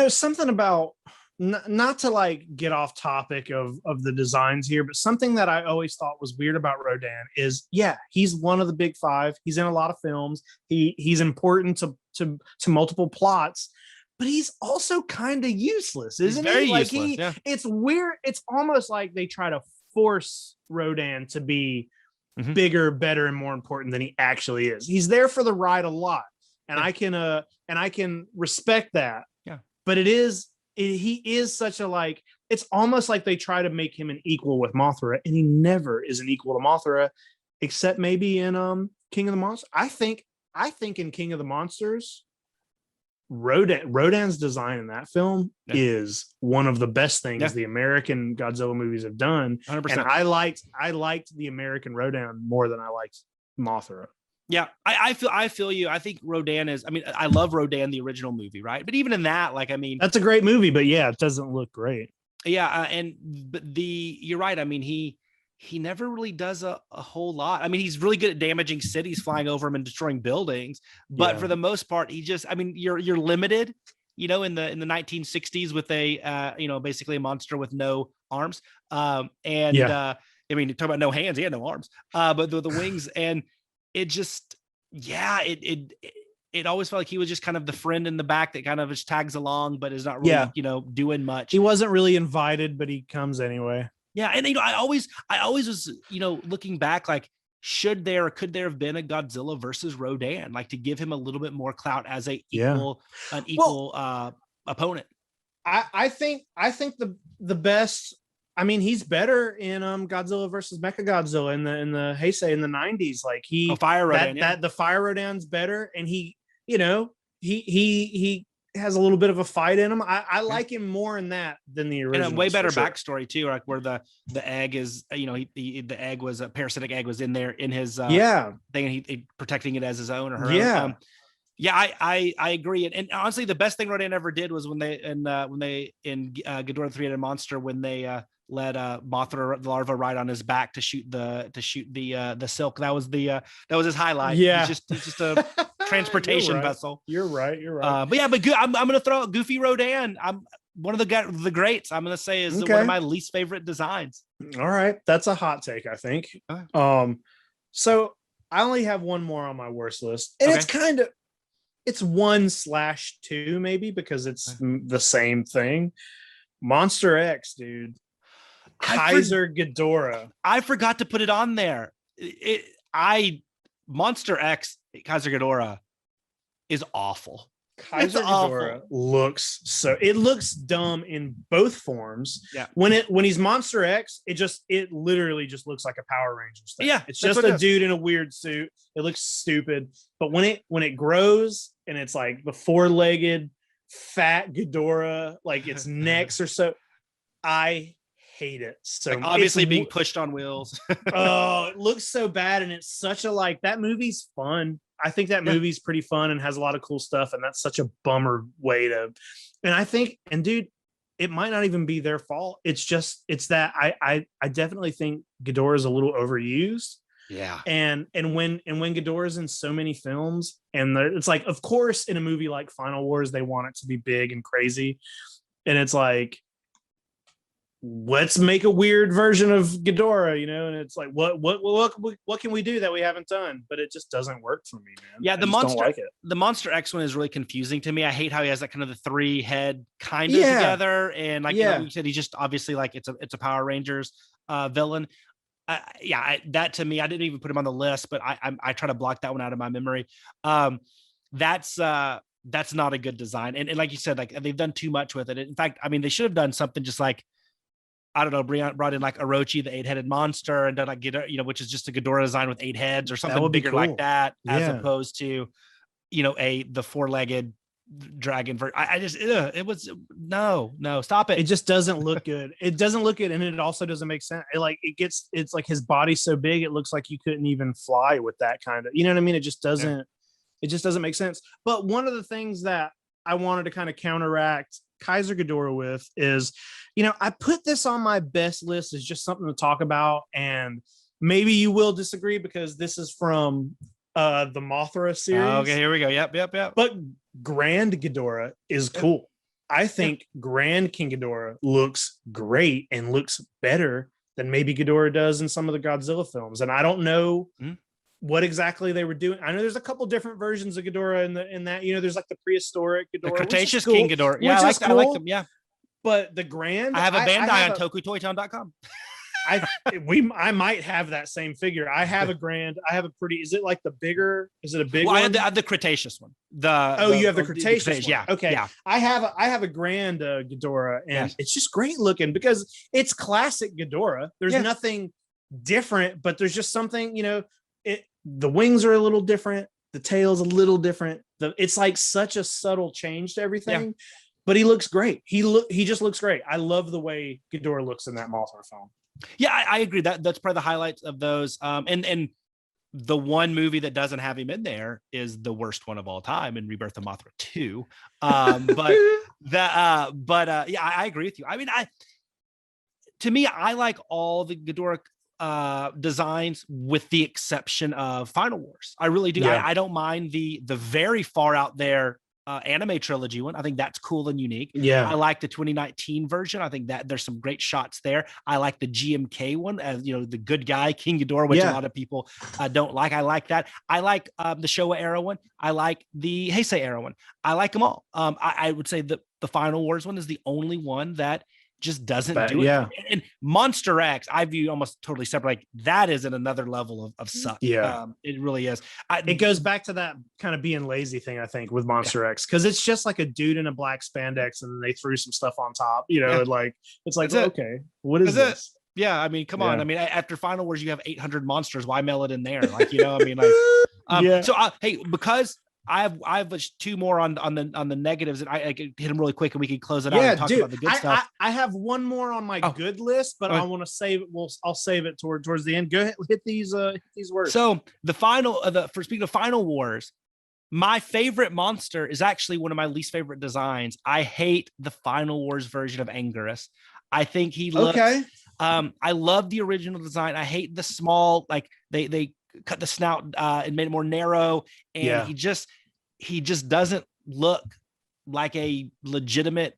Something about, not to like get off topic of the designs here, but something that I always thought was weird about Rodan is, he's one of the big five. He's in a lot of films. He's important to multiple plots, but he's also kind of useless, isn't he? Like it's weird. It's almost like they try to force Rodan to be bigger, better, and more important than he actually is. He's there for the ride a lot, and I can respect that. Yeah. but he is such a like. It's almost like they try to make him an equal with Mothra, and he never is an equal to Mothra, except maybe in King of the Monsters. I think in King of the Monsters, Rodan's design in that film is one of the best things the American Godzilla movies have done. 100%. And I liked the American Rodan more than I liked Mothra. Yeah, I feel you. I think Rodan is. I mean, I love Rodan, the original movie, right? But even in that, like, I mean, that's a great movie, but yeah, it doesn't look great. Yeah, but you're right. I mean, he never really does a whole lot. I mean, he's really good at damaging cities, flying over them and destroying buildings. But for the most part, he just. I mean, you're limited. You know, in the 1960s with a basically a monster with no arms. I mean, talk about no hands. He had no arms. But the wings and. It just, it always felt like he was just kind of the friend in the back that kind of just tags along, but is not really, doing much. He wasn't really invited, but he comes anyway. Yeah. And, I always was, looking back, like, could there have been a Godzilla versus Rodan, like to give him a little bit more clout as an equal opponent? I think the best. I mean, he's better in Godzilla versus Mechagodzilla in the Heisei in the 90s. Like Fire Rodan, the Fire Rodan's better, and he has a little bit of a fight in him. I like him more in that than the original. And a way better backstory too, like where the egg is, the egg was a parasitic egg was in there in his thing, and he protecting it as his own or her own. I agree, and honestly, the best thing Rodan ever did was when they in Ghidorah the Three-Headed Monster, when they let Mothra the larva ride on his back to shoot the silk. That was his highlight. Yeah, he's just a transportation vessel. You're right. But good. I'm gonna throw out Goofy Rodan. I'm one of the greats. I'm gonna say is one of my least favorite designs. All right, that's a hot take, I think. So I only have one more on my worst list, and it's 1/2 maybe because it's the same thing. Monster X, dude. Kaiser Ghidorah. I forgot to put it on there. Monster X Kaiser Ghidorah is awful. Kaiser Ghidorah looks dumb in both forms. Yeah. When he's Monster X, it literally just looks like a Power Rangers thing. Yeah. It's just a dude in a weird suit. It looks stupid. But when it grows and it's like the four-legged fat Ghidorah, like its necks or so, I hate it. So like obviously being pushed on wheels. Oh, it looks so bad, and it's such a that movie's fun. I think that movie's pretty fun and has a lot of cool stuff, and that's such a bummer way to. And I think, dude, it might not even be their fault. It's that I definitely think Ghidorah is a little overused. Yeah. And when Ghidorah's in so many films, and it's like, of course, in a movie like Final Wars, they want it to be big and crazy, and it's like, let's make a weird version of Ghidorah, and it's like, what can we do that we haven't done? But it just doesn't work for me, man. Yeah, the Monster X one is really confusing to me. I hate how he has that kind of the 3 head kind of together, and like you said, he's just obviously like it's a Power Rangers villain. That to me, I didn't even put him on the list, but I try to block that one out of my memory. That's not a good design, and like you said, like they've done too much with it. In fact, I mean, they should have done something just like, I don't know, brought in like Orochi, the 8-headed monster, and done like which is just a Ghidorah design with 8 heads or something bigger like that, as opposed to, the 4-legged dragon. It was no, stop it. It just doesn't look good. It doesn't look good, and it also doesn't make sense. It's like his body's so big, it looks like you couldn't even fly with that kind of. You know what I mean? It just doesn't. Yeah. It just doesn't make sense. But one of the things that I wanted to kind of counteract Kaiser Ghidorah with is, I put this on my best list as just something to talk about, and maybe you will disagree because this is from the Mothra series. Okay, here we go. Yep. But Grand Ghidorah is cool. I think Grand King Ghidorah looks great and looks better than maybe Ghidorah does in some of the Godzilla films. And I don't know what exactly they were doing. I know there's a couple different versions of Ghidorah in that, there's like the prehistoric Ghidorah, the Cretaceous King Ghidorah. Yeah, I like them. Yeah. But the Grand, I have a Bandai on TokuToytown.com. I might have that same figure. I have a pretty, is it like the bigger, is it a big Well, one? I have the Cretaceous one. You have the Cretaceous one. Yeah. Okay. Yeah. I have a grand Ghidorah, and Yes. it's just great looking because it's classic Ghidorah. There's nothing different, but there's just something, the wings are a little different, the tail's a little different. It's like such a subtle change to everything, but he looks great. He just looks great. I love the way Ghidorah looks in that Mothra film. Yeah, I agree. That's probably the highlights of those. And the one movie that doesn't have him in there is the worst one of all time in Rebirth of Mothra 2. But yeah, I agree with you. I mean, to me, I like all the Ghidorah designs with the exception of Final Wars. I really do. Yeah. I don't mind the very far out there anime trilogy one. I think that's cool and unique. Yeah. I like the 2019 version. I think that there's some great shots there. I like the GMK one, as the good guy King Ghidorah, which a lot of people don't like. I like that. I like the Showa era one. I like the Heisei era one. I like them all. I would say the Final Wars one is the only one that just doesn't do it. Yeah. And Monster X, I view almost totally separate. Like that is at another level of suck. Yeah. It really is. It goes back to that kind of being lazy thing, I think, with Monster X, because it's just like a dude in a black spandex and they threw some stuff on top, like it's like, okay, what is this? Yeah, I mean, come on. I mean, after Final Wars, you have 800 monsters. Why mail it in there? Like, I mean, like, so hey, because I have two more on the negatives, and I can hit them really quick, and we can close it out and talk about the good stuff. I have one more on my good list, but I want to save it. I'll save it towards the end. Go ahead, hit these words. So speaking of Final Wars, my favorite monster is actually one of my least favorite designs. I hate the Final Wars version of Anguirus. I think he looks okay. I love the original design. I hate the small, like they cut the snout and made it more narrow, and he just doesn't look like a legitimate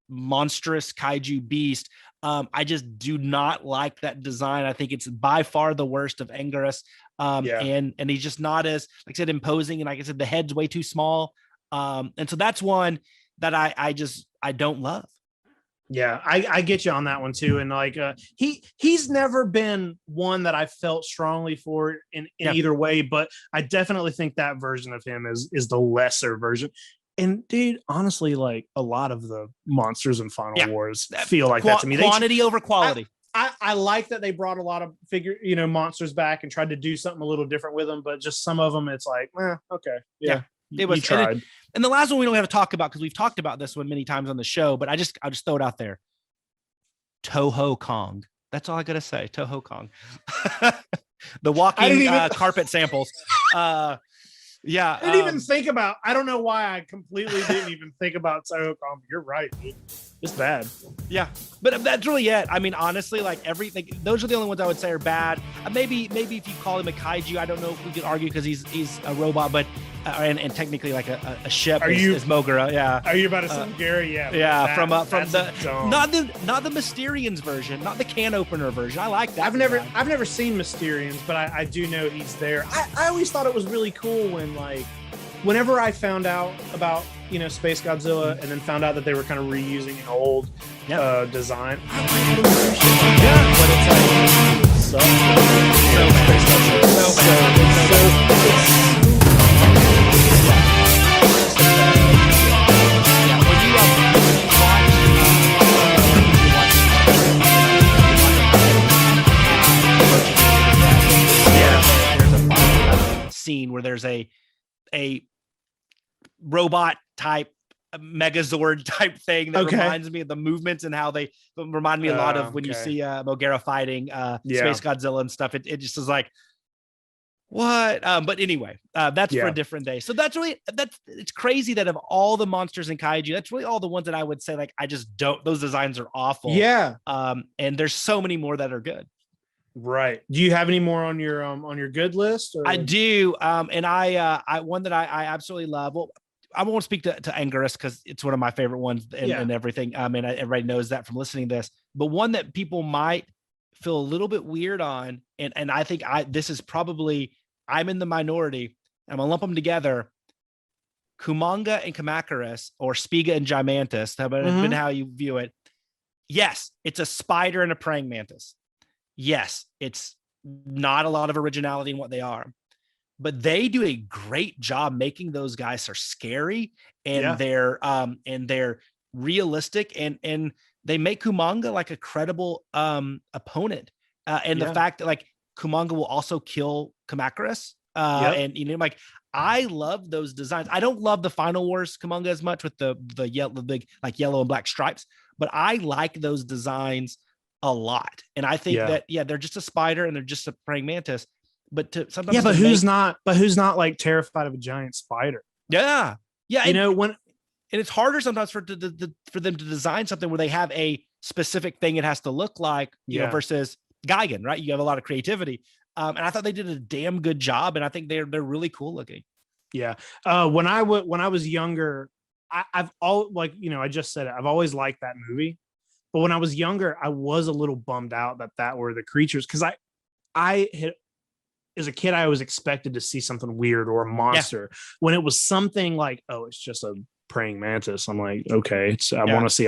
monstrous kaiju beast. I just do not like that design. I think it's by far the worst of Anguirus. And he's just not as, like I said, imposing, and like I said, the head's way too small. And so that's one that I don't love. Yeah, I get you on that one too. And like he's never been one that I felt strongly for in either way, but I definitely think that version of him is the lesser version. And dude, honestly, like a lot of the monsters in Final Wars feel like that to me. Quantity over quality. I like that they brought a lot of monsters back and tried to do something a little different with them, but just some of them, it's like, okay, it was tried. And the last one we don't have to talk about because we've talked about this one many times on the show, but I'll just throw it out there. Toho Kong. That's all I gotta say. Toho Kong. The walking carpet samples. I didn't even think about. I don't know why I completely didn't even think about Toho Kong. You're right, dude. It's bad. Yeah, but that's really it. I mean, honestly, like everything. Those are the only ones I would say are bad. Maybe if you call him a kaiju, I don't know if we could argue because he's a robot, but and technically like a ship is Mogura. Yeah. Are you about to say Gary? Yeah. Yeah. From the not the Mysterians version, not the can opener version. I like that. I've never seen Mysterians, but I do know he's there. I always thought it was really cool whenever I found out about Space Godzilla and then found out that they were kind of reusing an old design. But it's like scene where there's a robot type Megazord type thing that reminds me of the movements and how they remind me a lot of when you see Mogura fighting Space Godzilla and stuff. It just is like, what? But anyway, that's for a different day. So it's crazy that of all the monsters in kaiju, that's really all the ones that I would say, like, I just don't, those designs are awful. Yeah. And there's so many more that are good. Right. Do you have any more on your good list? Or? I do. And I one that I absolutely love. Well, I won't speak to Anguirus because it's one of my favorite ones and everything. And everybody knows that from listening to this. But one that people might feel a little bit weird on, and I think this is probably, I'm in the minority. I'm gonna lump them together. Kumanga and Kamacuras, or Spiga and Gymantis, been how you view it. Yes, it's a spider and a praying mantis. yes, it's not a lot of originality in what they are, but they do a great job making those guys are scary, and they're realistic, and they make Kumanga like a credible opponent. And the fact that like Kumanga will also kill Kamakuras. And like I love those designs. I don't love the Final Wars Kumanga as much with the big like yellow and black stripes, but I like those designs a lot. And I think that they're just a spider and they're just a praying mantis. But sometimes who's not like terrified of a giant spider? Yeah. And it's harder sometimes for them to design something where they have a specific thing it has to look like, you know, versus Gigan, right? You have a lot of creativity. And I thought they did a damn good job, and I think they're really cool looking. Yeah. When I was younger, I've I just said it, I've always liked that movie. But when I was younger, I was a little bummed out that were the creatures, because I had, as a kid, I was expected to see something weird or a monster. When it was something like, oh, it's just a praying mantis, I'm like, okay, I want to see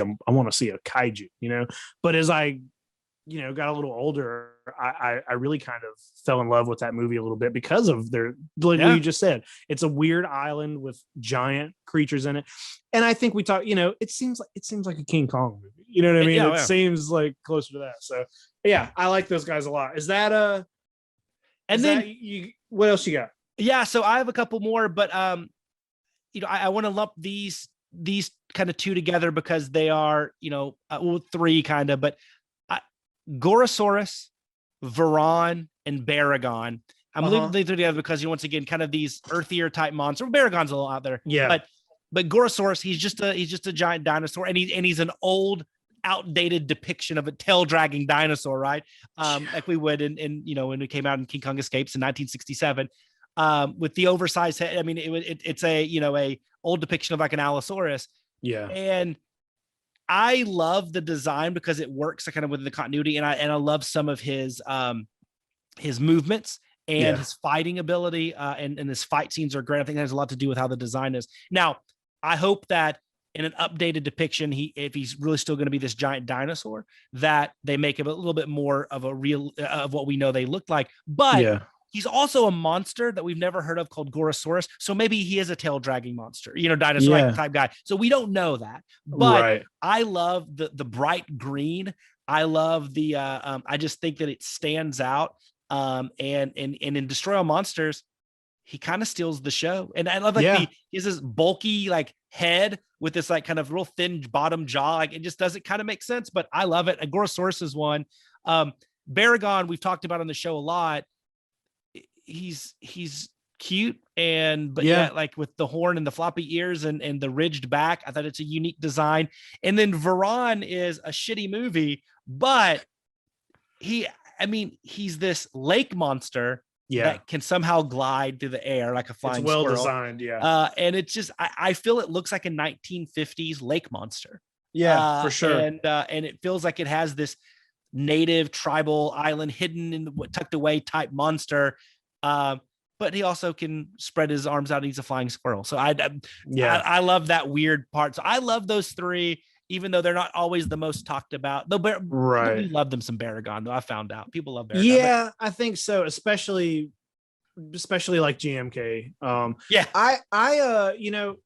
a kaiju, you know. But as I got a little older, I really kind of fell in love with that movie a little bit because of their, like what you just said, it's a weird island with giant creatures in it. And I think we talk, it seems like a King Kong movie, you know what I mean? It seems like closer to that. So yeah, I like those guys a lot. Is that what else you got? Yeah, so I have a couple more, but I want to lump these kind of two together because they are, three kind of, but Gorosaurus, Varan, and Baragon. I'm leaving these together because once again, kind of these earthier type monsters. Baragon's a little out there, but Gorosaurus, he's just a giant dinosaur, and he's an old, outdated depiction of a tail dragging dinosaur, right? Like we would in when it came out in King Kong Escapes in 1967, with the oversized head. I mean, it's a old depiction of like an Allosaurus. Yeah, and I love the design because it works kind of with the continuity, and I love some of his movements and his fighting ability, and his fight scenes are great. I think that has a lot to do with how the design is. Now, I hope that in an updated depiction, if he's really still going to be this giant dinosaur, that they make him a little bit more of a real of what we know they look like. But he's also a monster that we've never heard of called Gorosaurus. So maybe he is a tail dragging monster, dinosaur type guy. So we don't know that. But I love the bright green. I love the I just think that it stands out. And in Destroy All Monsters, he kind of steals the show. And I love he has this bulky like head with this like kind of real thin bottom jaw. Like it just doesn't kind of make sense, but I love it. Gorosaurus is one. Baragon, we've talked about on the show a lot. He's cute, but like with the horn and the floppy ears and the ridged back, I thought it's a unique design. And then Varan is a shitty movie, but he's this lake monster that can somehow glide through the air like a flying squirrel. It's well designed, and it's just I feel it looks like a 1950s lake monster. For sure. And it feels like it has this native tribal island hidden in the tucked away type monster. But he also can spread his arms out. And he's a flying squirrel. So I love that weird part. So I love those three, even though they're not always the most talked about. Though, we love them some Baragon, though. I found out people love Baragon. Yeah, I think so. Especially like GMK.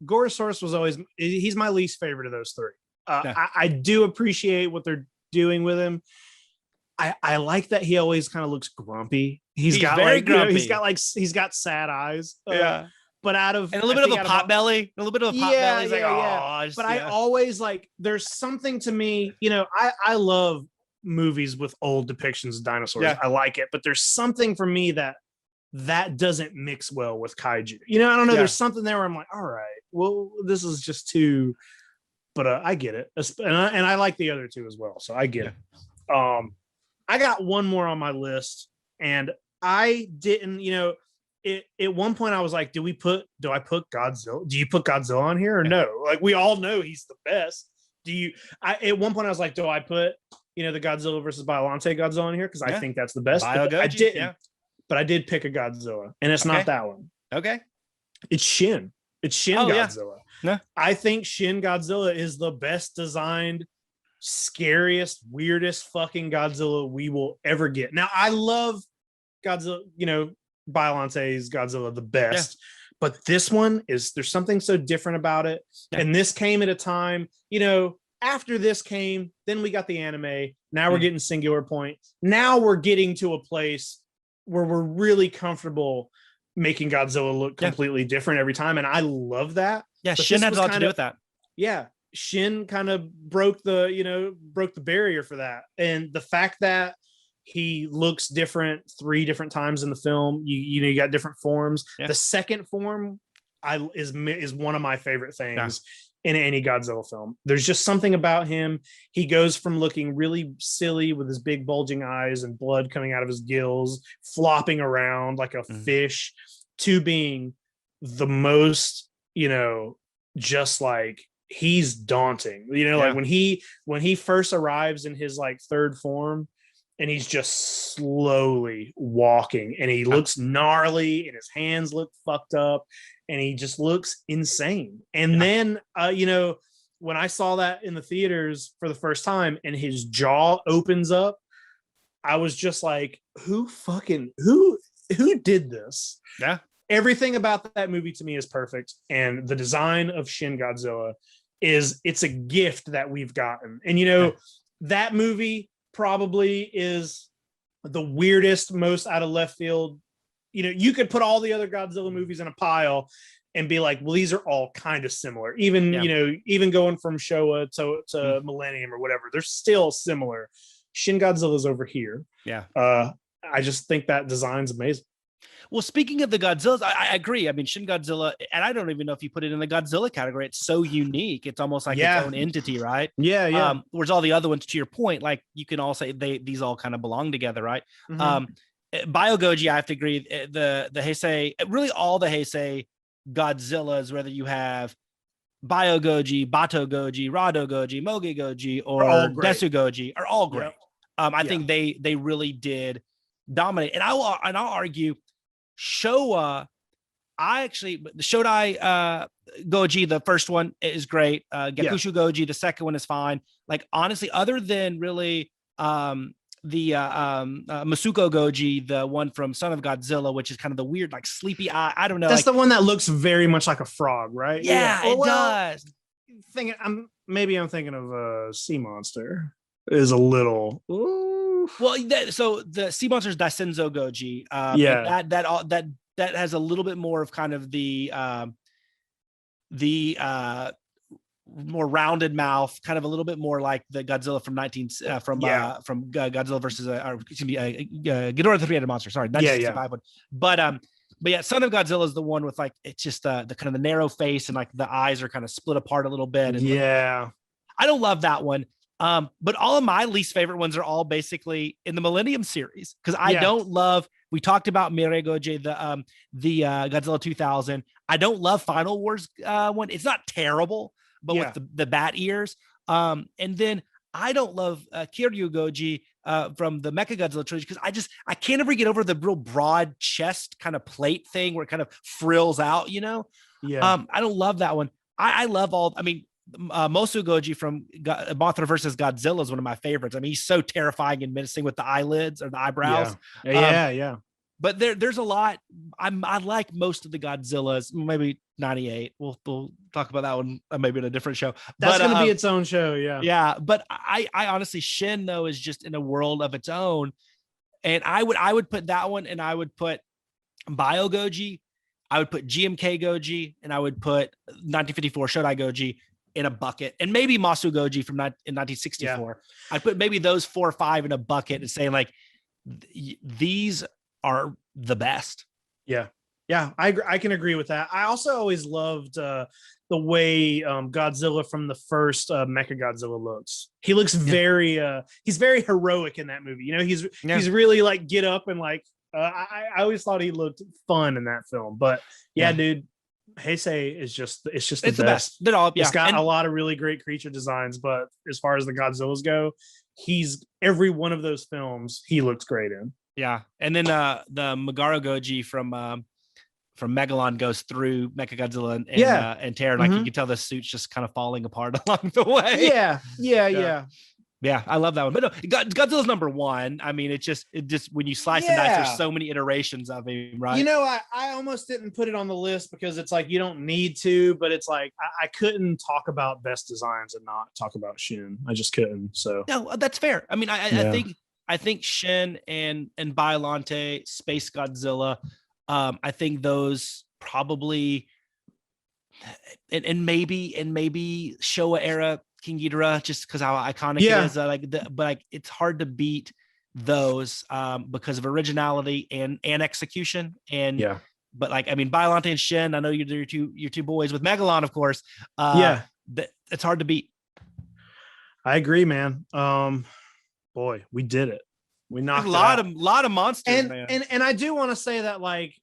Gorosaurus was always, he's my least favorite of those three. I do appreciate what they're doing with him. I like that he always kind of looks grumpy. He's got very like grumpy. He's got sad eyes. But and a little bit of a pot belly. He's like, I always like, there's something to me, I love movies with old depictions of dinosaurs. I like it, but there's something for me that doesn't mix well with kaiju. I don't know. There's something there where I'm like, all right, well, this is just too, but I get it. And I like the other two as well. So I get it. I got one more on my list, and I didn't, at one point I was like, do I put Godzilla? Do you put Godzilla on here or no? Like, we all know he's the best. At one point I was like, do I put, the Godzilla versus Biollante Godzilla on here? Cause I think that's the best. I didn't, but I did pick a Godzilla, and it's not that one. Okay. It's Shin. It's Shin Godzilla. Yeah. I think Shin Godzilla is the best designed scariest, weirdest fucking Godzilla we will ever get. Now, I love Godzilla, Biollante's Godzilla the best, but this one there's something so different about it. And this came at a time, after this came, then we got the anime. Now we're getting Singular Point. Now we're getting to a place where we're really comfortable making Godzilla look completely different every time. And I love that. Yeah, Shin had a lot to do with that. Yeah. Shin kind of broke the barrier for that. And the fact that he looks different 3 different times in the film, you got different forms. The second form is one of my favorite things in any Godzilla film. There's just something about him. He goes from looking really silly with his big bulging eyes and blood coming out of his gills, flopping around like a fish, to being the most, just like, he's daunting. Like when he first arrives in his like third form, and he's just slowly walking, and he looks gnarly, and his hands look fucked up, and he just looks insane. And then, when I saw that in the theaters for the first time, and his jaw opens up, I was just like, who did this? Yeah. Everything about that movie to me is perfect. And the design of Shin Godzilla it's a gift that we've gotten. And, that movie probably is the weirdest, most out of left field. You could put all the other Godzilla movies in a pile and be like, well, these are all kind of similar. Even, even going from Showa to Millennium or whatever, they're still similar. Shin Godzilla's over here. Yeah. I just think that design's amazing. Well, speaking of the Godzillas, I agree. I mean, Shin Godzilla, and I don't even know if you put it in the Godzilla category. It's so unique. It's almost like its own entity, right? Yeah, yeah. Whereas all the other ones, to your point, like you can all say these all kind of belong together, right? Biogoji, I have to agree. The Heisei, really all the Heisei Godzillas, whether you have Biogoji, Bato Goji, Rado Goji, Moge Goji, or Desu Goji, are all great. I think they really did dominate. And I'll argue Showa, Shodai Goji, the first one is great. Gakushu Goji, the second one is fine. Like, honestly, other than really the Masuko Goji, the one from Son of Godzilla, which is kind of the weird, like, sleepy eye. I don't know. That's the one that looks very much like a frog, right? Yeah, it does. I'm thinking of a sea monster. Is a little. Ooh. Well, so the sea monster's Daisenzo Goji. That has a little bit more of kind of the more rounded mouth, kind of a little bit more like the Godzilla from Godzilla versus Ghidorah the Three-Headed Monster. Sorry, 1965 one. But yeah, Son of Godzilla is the one with, like, it's just the kind of the narrow face, and like the eyes are kind of split apart a little bit. And I don't love that one. But all of my least favorite ones are all basically in the Millennium series, because I don't love. We talked about Miregoji, the Godzilla 2000. I don't love Final Wars one. It's not terrible, but with the bat ears. And then I don't love Kiryu Goji from the Mechagodzilla trilogy, because I can't ever get over the real broad chest kind of plate thing where it kind of frills out. I don't love that one. I love all. I mean, Mosu Goji from Mothra versus Godzilla is one of my favorites. I mean, he's so terrifying and menacing with the eyelids or the eyebrows. Yeah. But there's a lot. I like most of the Godzillas. Maybe 98. We'll talk about that one maybe in a different show. That's going to be its own show. Yeah. But I honestly, Shin though is just in a world of its own, and I would put that one, and I would put Bio Goji, I would put GMK Goji, and I would put 1954 Shodai Goji in a bucket, and maybe Masu Goji from in 1964. I'd put maybe those 4 or 5 in a bucket and saying, like, these are the best. Yeah, I can agree with that. I also always loved the way Godzilla from the first Mechagodzilla looks. He looks he's very heroic in that movie. He's really like get up and like I always thought he looked fun in that film. But dude, Heisei is just the best. They're all, It's got a lot of really great creature designs, but as far as the Godzillas go, he's every one of those films he looks great in. Yeah, and then the Megara Goji from Megalon goes through Mechagodzilla and Terror. Like, you can tell the suit's just kind of falling apart along the way. Yeah. Yeah, I love that one. But no, Godzilla's number one. I mean, it just when you slice and dice, there's so many iterations of him, right? You know, I almost didn't put it on the list because it's like you don't need to, but it's like I couldn't talk about best designs and not talk about Shin. I just couldn't. So no, that's fair. I mean, I think Shin and Biollante, Space Godzilla, I think those probably, and maybe Showa era King Ghidorah, just because how iconic it is. But like it's hard to beat those because of originality and execution. And but like I mean, Biollante and Shin, I know you're two boys with Megalon, of course. It's hard to beat. I agree, man. Boy, we did it. We knocked a lot of monsters, man. And I do want to say that like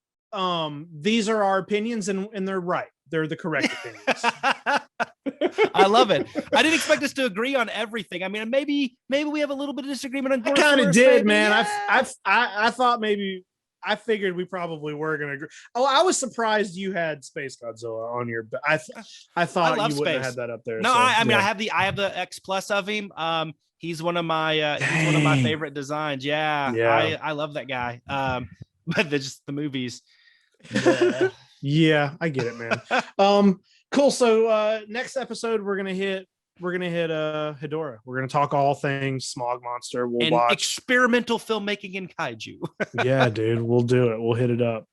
these are our opinions and they're right. They're the correct opinions. I love it. I didn't expect us to agree on everything. I mean, maybe we have a little bit of disagreement on. I kind of did, man. Yeah. I thought maybe I figured we probably were going to agree. Oh, I was surprised you had Space Godzilla on your. I thought you wouldn't have had that up there. No, so, I mean, yeah. I have the X Plus of him. He's one of my favorite designs. Yeah. I love that guy. But just the movies. Yeah, I get it, man. Cool. So next episode we're gonna hit Hedorah. We're gonna talk all things Smog Monster. We'll watch experimental filmmaking in kaiju. Yeah, dude, we'll do it. We'll hit it up.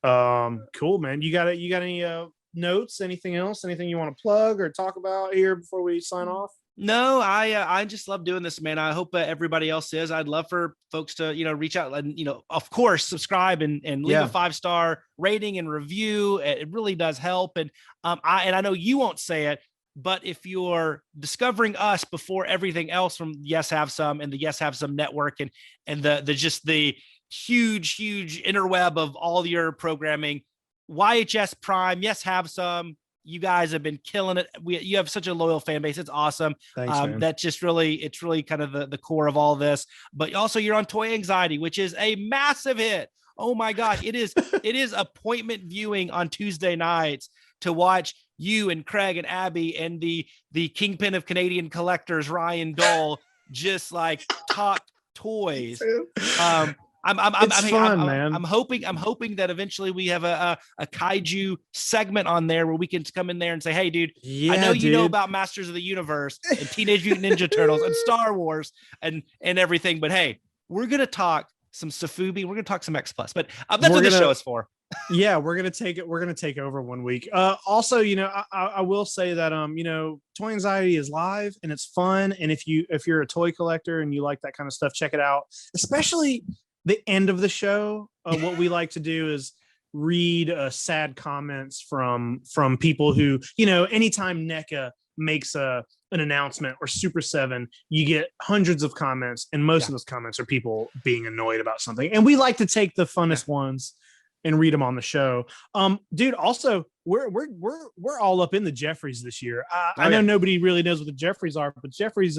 Cool, man. You got any notes? Anything else? Anything you want to plug or talk about here before we sign off? No, I just love doing this, man. I hope everybody else is. I'd love for folks to, reach out and, of course, subscribe and leave a 5-star rating and review. It really does help. And I know you won't say it, but if you're discovering us before everything else from Yes Have Some and the Yes Have Some network and the huge interweb of all your programming, YHS Prime, Yes Have Some. You guys have been killing it. You have such a loyal fan base. It's awesome. Thanks, man. That's just it's really kind of the core of all this. But also you're on Toy Anxiety, which is a massive hit. Oh my God. It is appointment viewing on Tuesday nights to watch you and Craig and Abby and the kingpin of Canadian collectors, Ryan Dole, just like talk toys. I'm hoping that eventually we have a kaiju segment on there where we can come in there and say, hey, dude, I know you know about Masters of the Universe and Teenage Mutant Ninja Turtles and Star Wars and everything. But hey, we're going to talk some Safubi. We're going to talk some X Plus, but that's what this show is for. Yeah, we're going to take over one week. Also, I will say that, Toy Anxiety is live and it's fun. And if you're a toy collector and you like that kind of stuff, check it out, especially the end of the show. What we like to do is read sad comments from people who, anytime NECA makes an announcement or Super 7, you get hundreds of comments, and most of those comments are people being annoyed about something. And we like to take the funnest ones and read them on the show. Dude, also we're all up in the Jeffries this year. I know nobody really knows what the Jeffries are, but Jeffries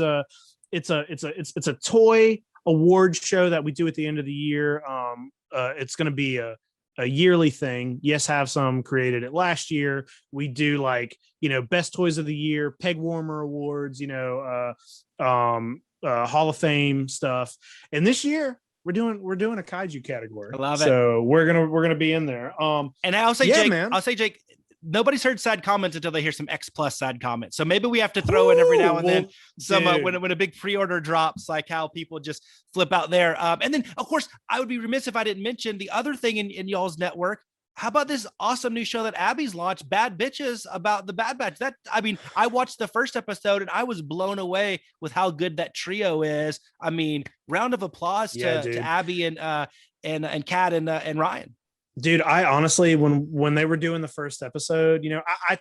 it's a toy award show that we do at the end of the year. It's going to be a yearly thing. Yes Have Some created it last year. We do best toys of the year, peg warmer awards, Hall of Fame stuff. And this year we're doing a kaiju category. I love it. So we're gonna be in there. And I'll say, Jake, nobody's heard sad comments until they hear some X Plus sad comments. So maybe we have to throw in every now and then some when a big pre-order drops, like how people just flip out there. And then of course I would be remiss if I didn't mention the other thing in y'all's network. How about this awesome new show that Abby's launched, Bad Bitches, about the Bad Batch? I watched the first episode and I was blown away with how good that trio is. I mean, round of applause to Abby and Kat and Ryan. Dude, I honestly, when they were doing the first episode, I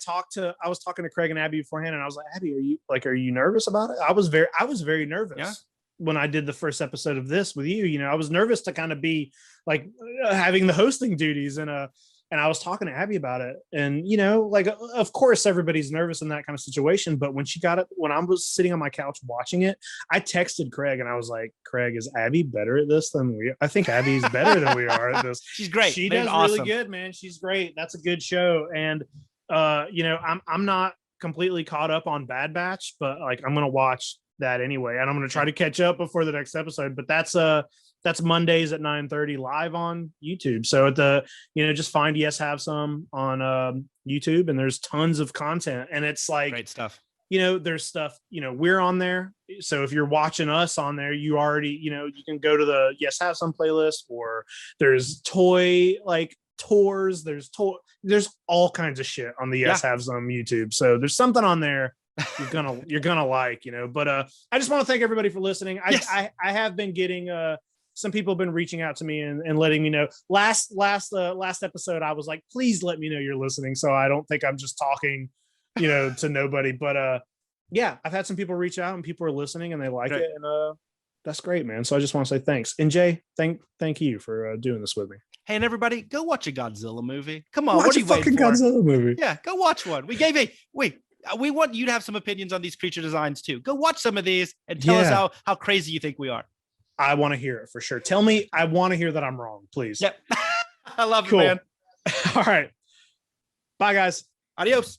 was talking to Craig and Abby beforehand, and I was like, Abby, are you nervous about it? I was very nervous when I did the first episode of this with you. I was nervous to kind of be like having the hosting duties, and I was talking to Abby about it, and of course everybody's nervous in that kind of situation. But when I was sitting on my couch watching it, I texted Craig and I was like, Craig, is Abby better at this than we are? I think Abby's better than we are at this. She's great. She does really good, man. She's great. That's a good show. And I'm not completely caught up on Bad Batch, but I'm gonna watch that anyway, and I'm going to try to catch up before the next episode. But that's Mondays at 9:30 live on YouTube. So at the just find Yes Have Some on YouTube, and there's tons of content, and it's like great stuff. There's stuff, we're on there. So if you're watching us on there, you already, you can go to the Yes Have Some playlist, or there's tours, there's all kinds of shit on the Yes Have Some YouTube. So there's something on there you're gonna like, but I just want to thank everybody for listening. I have been getting some people have been reaching out to me and letting me know. Last episode I was like, please let me know you're listening, so I don't think I'm just talking to nobody. But I've had some people reach out and people are listening and they like it, and that's great, man. So I just want to say thanks. And Jay, thank you for doing this with me. Hey, and everybody, go watch a Godzilla movie. Come on, watch what are you fucking waiting for? Godzilla movie. Yeah, go watch one. We want you to have some opinions on these creature designs too. Go watch some of these and tell us how crazy you think we are. I want to hear it for sure. Tell me, I want to hear that I'm wrong, please. Yep. I love you, man. All right. Bye, guys. Adios.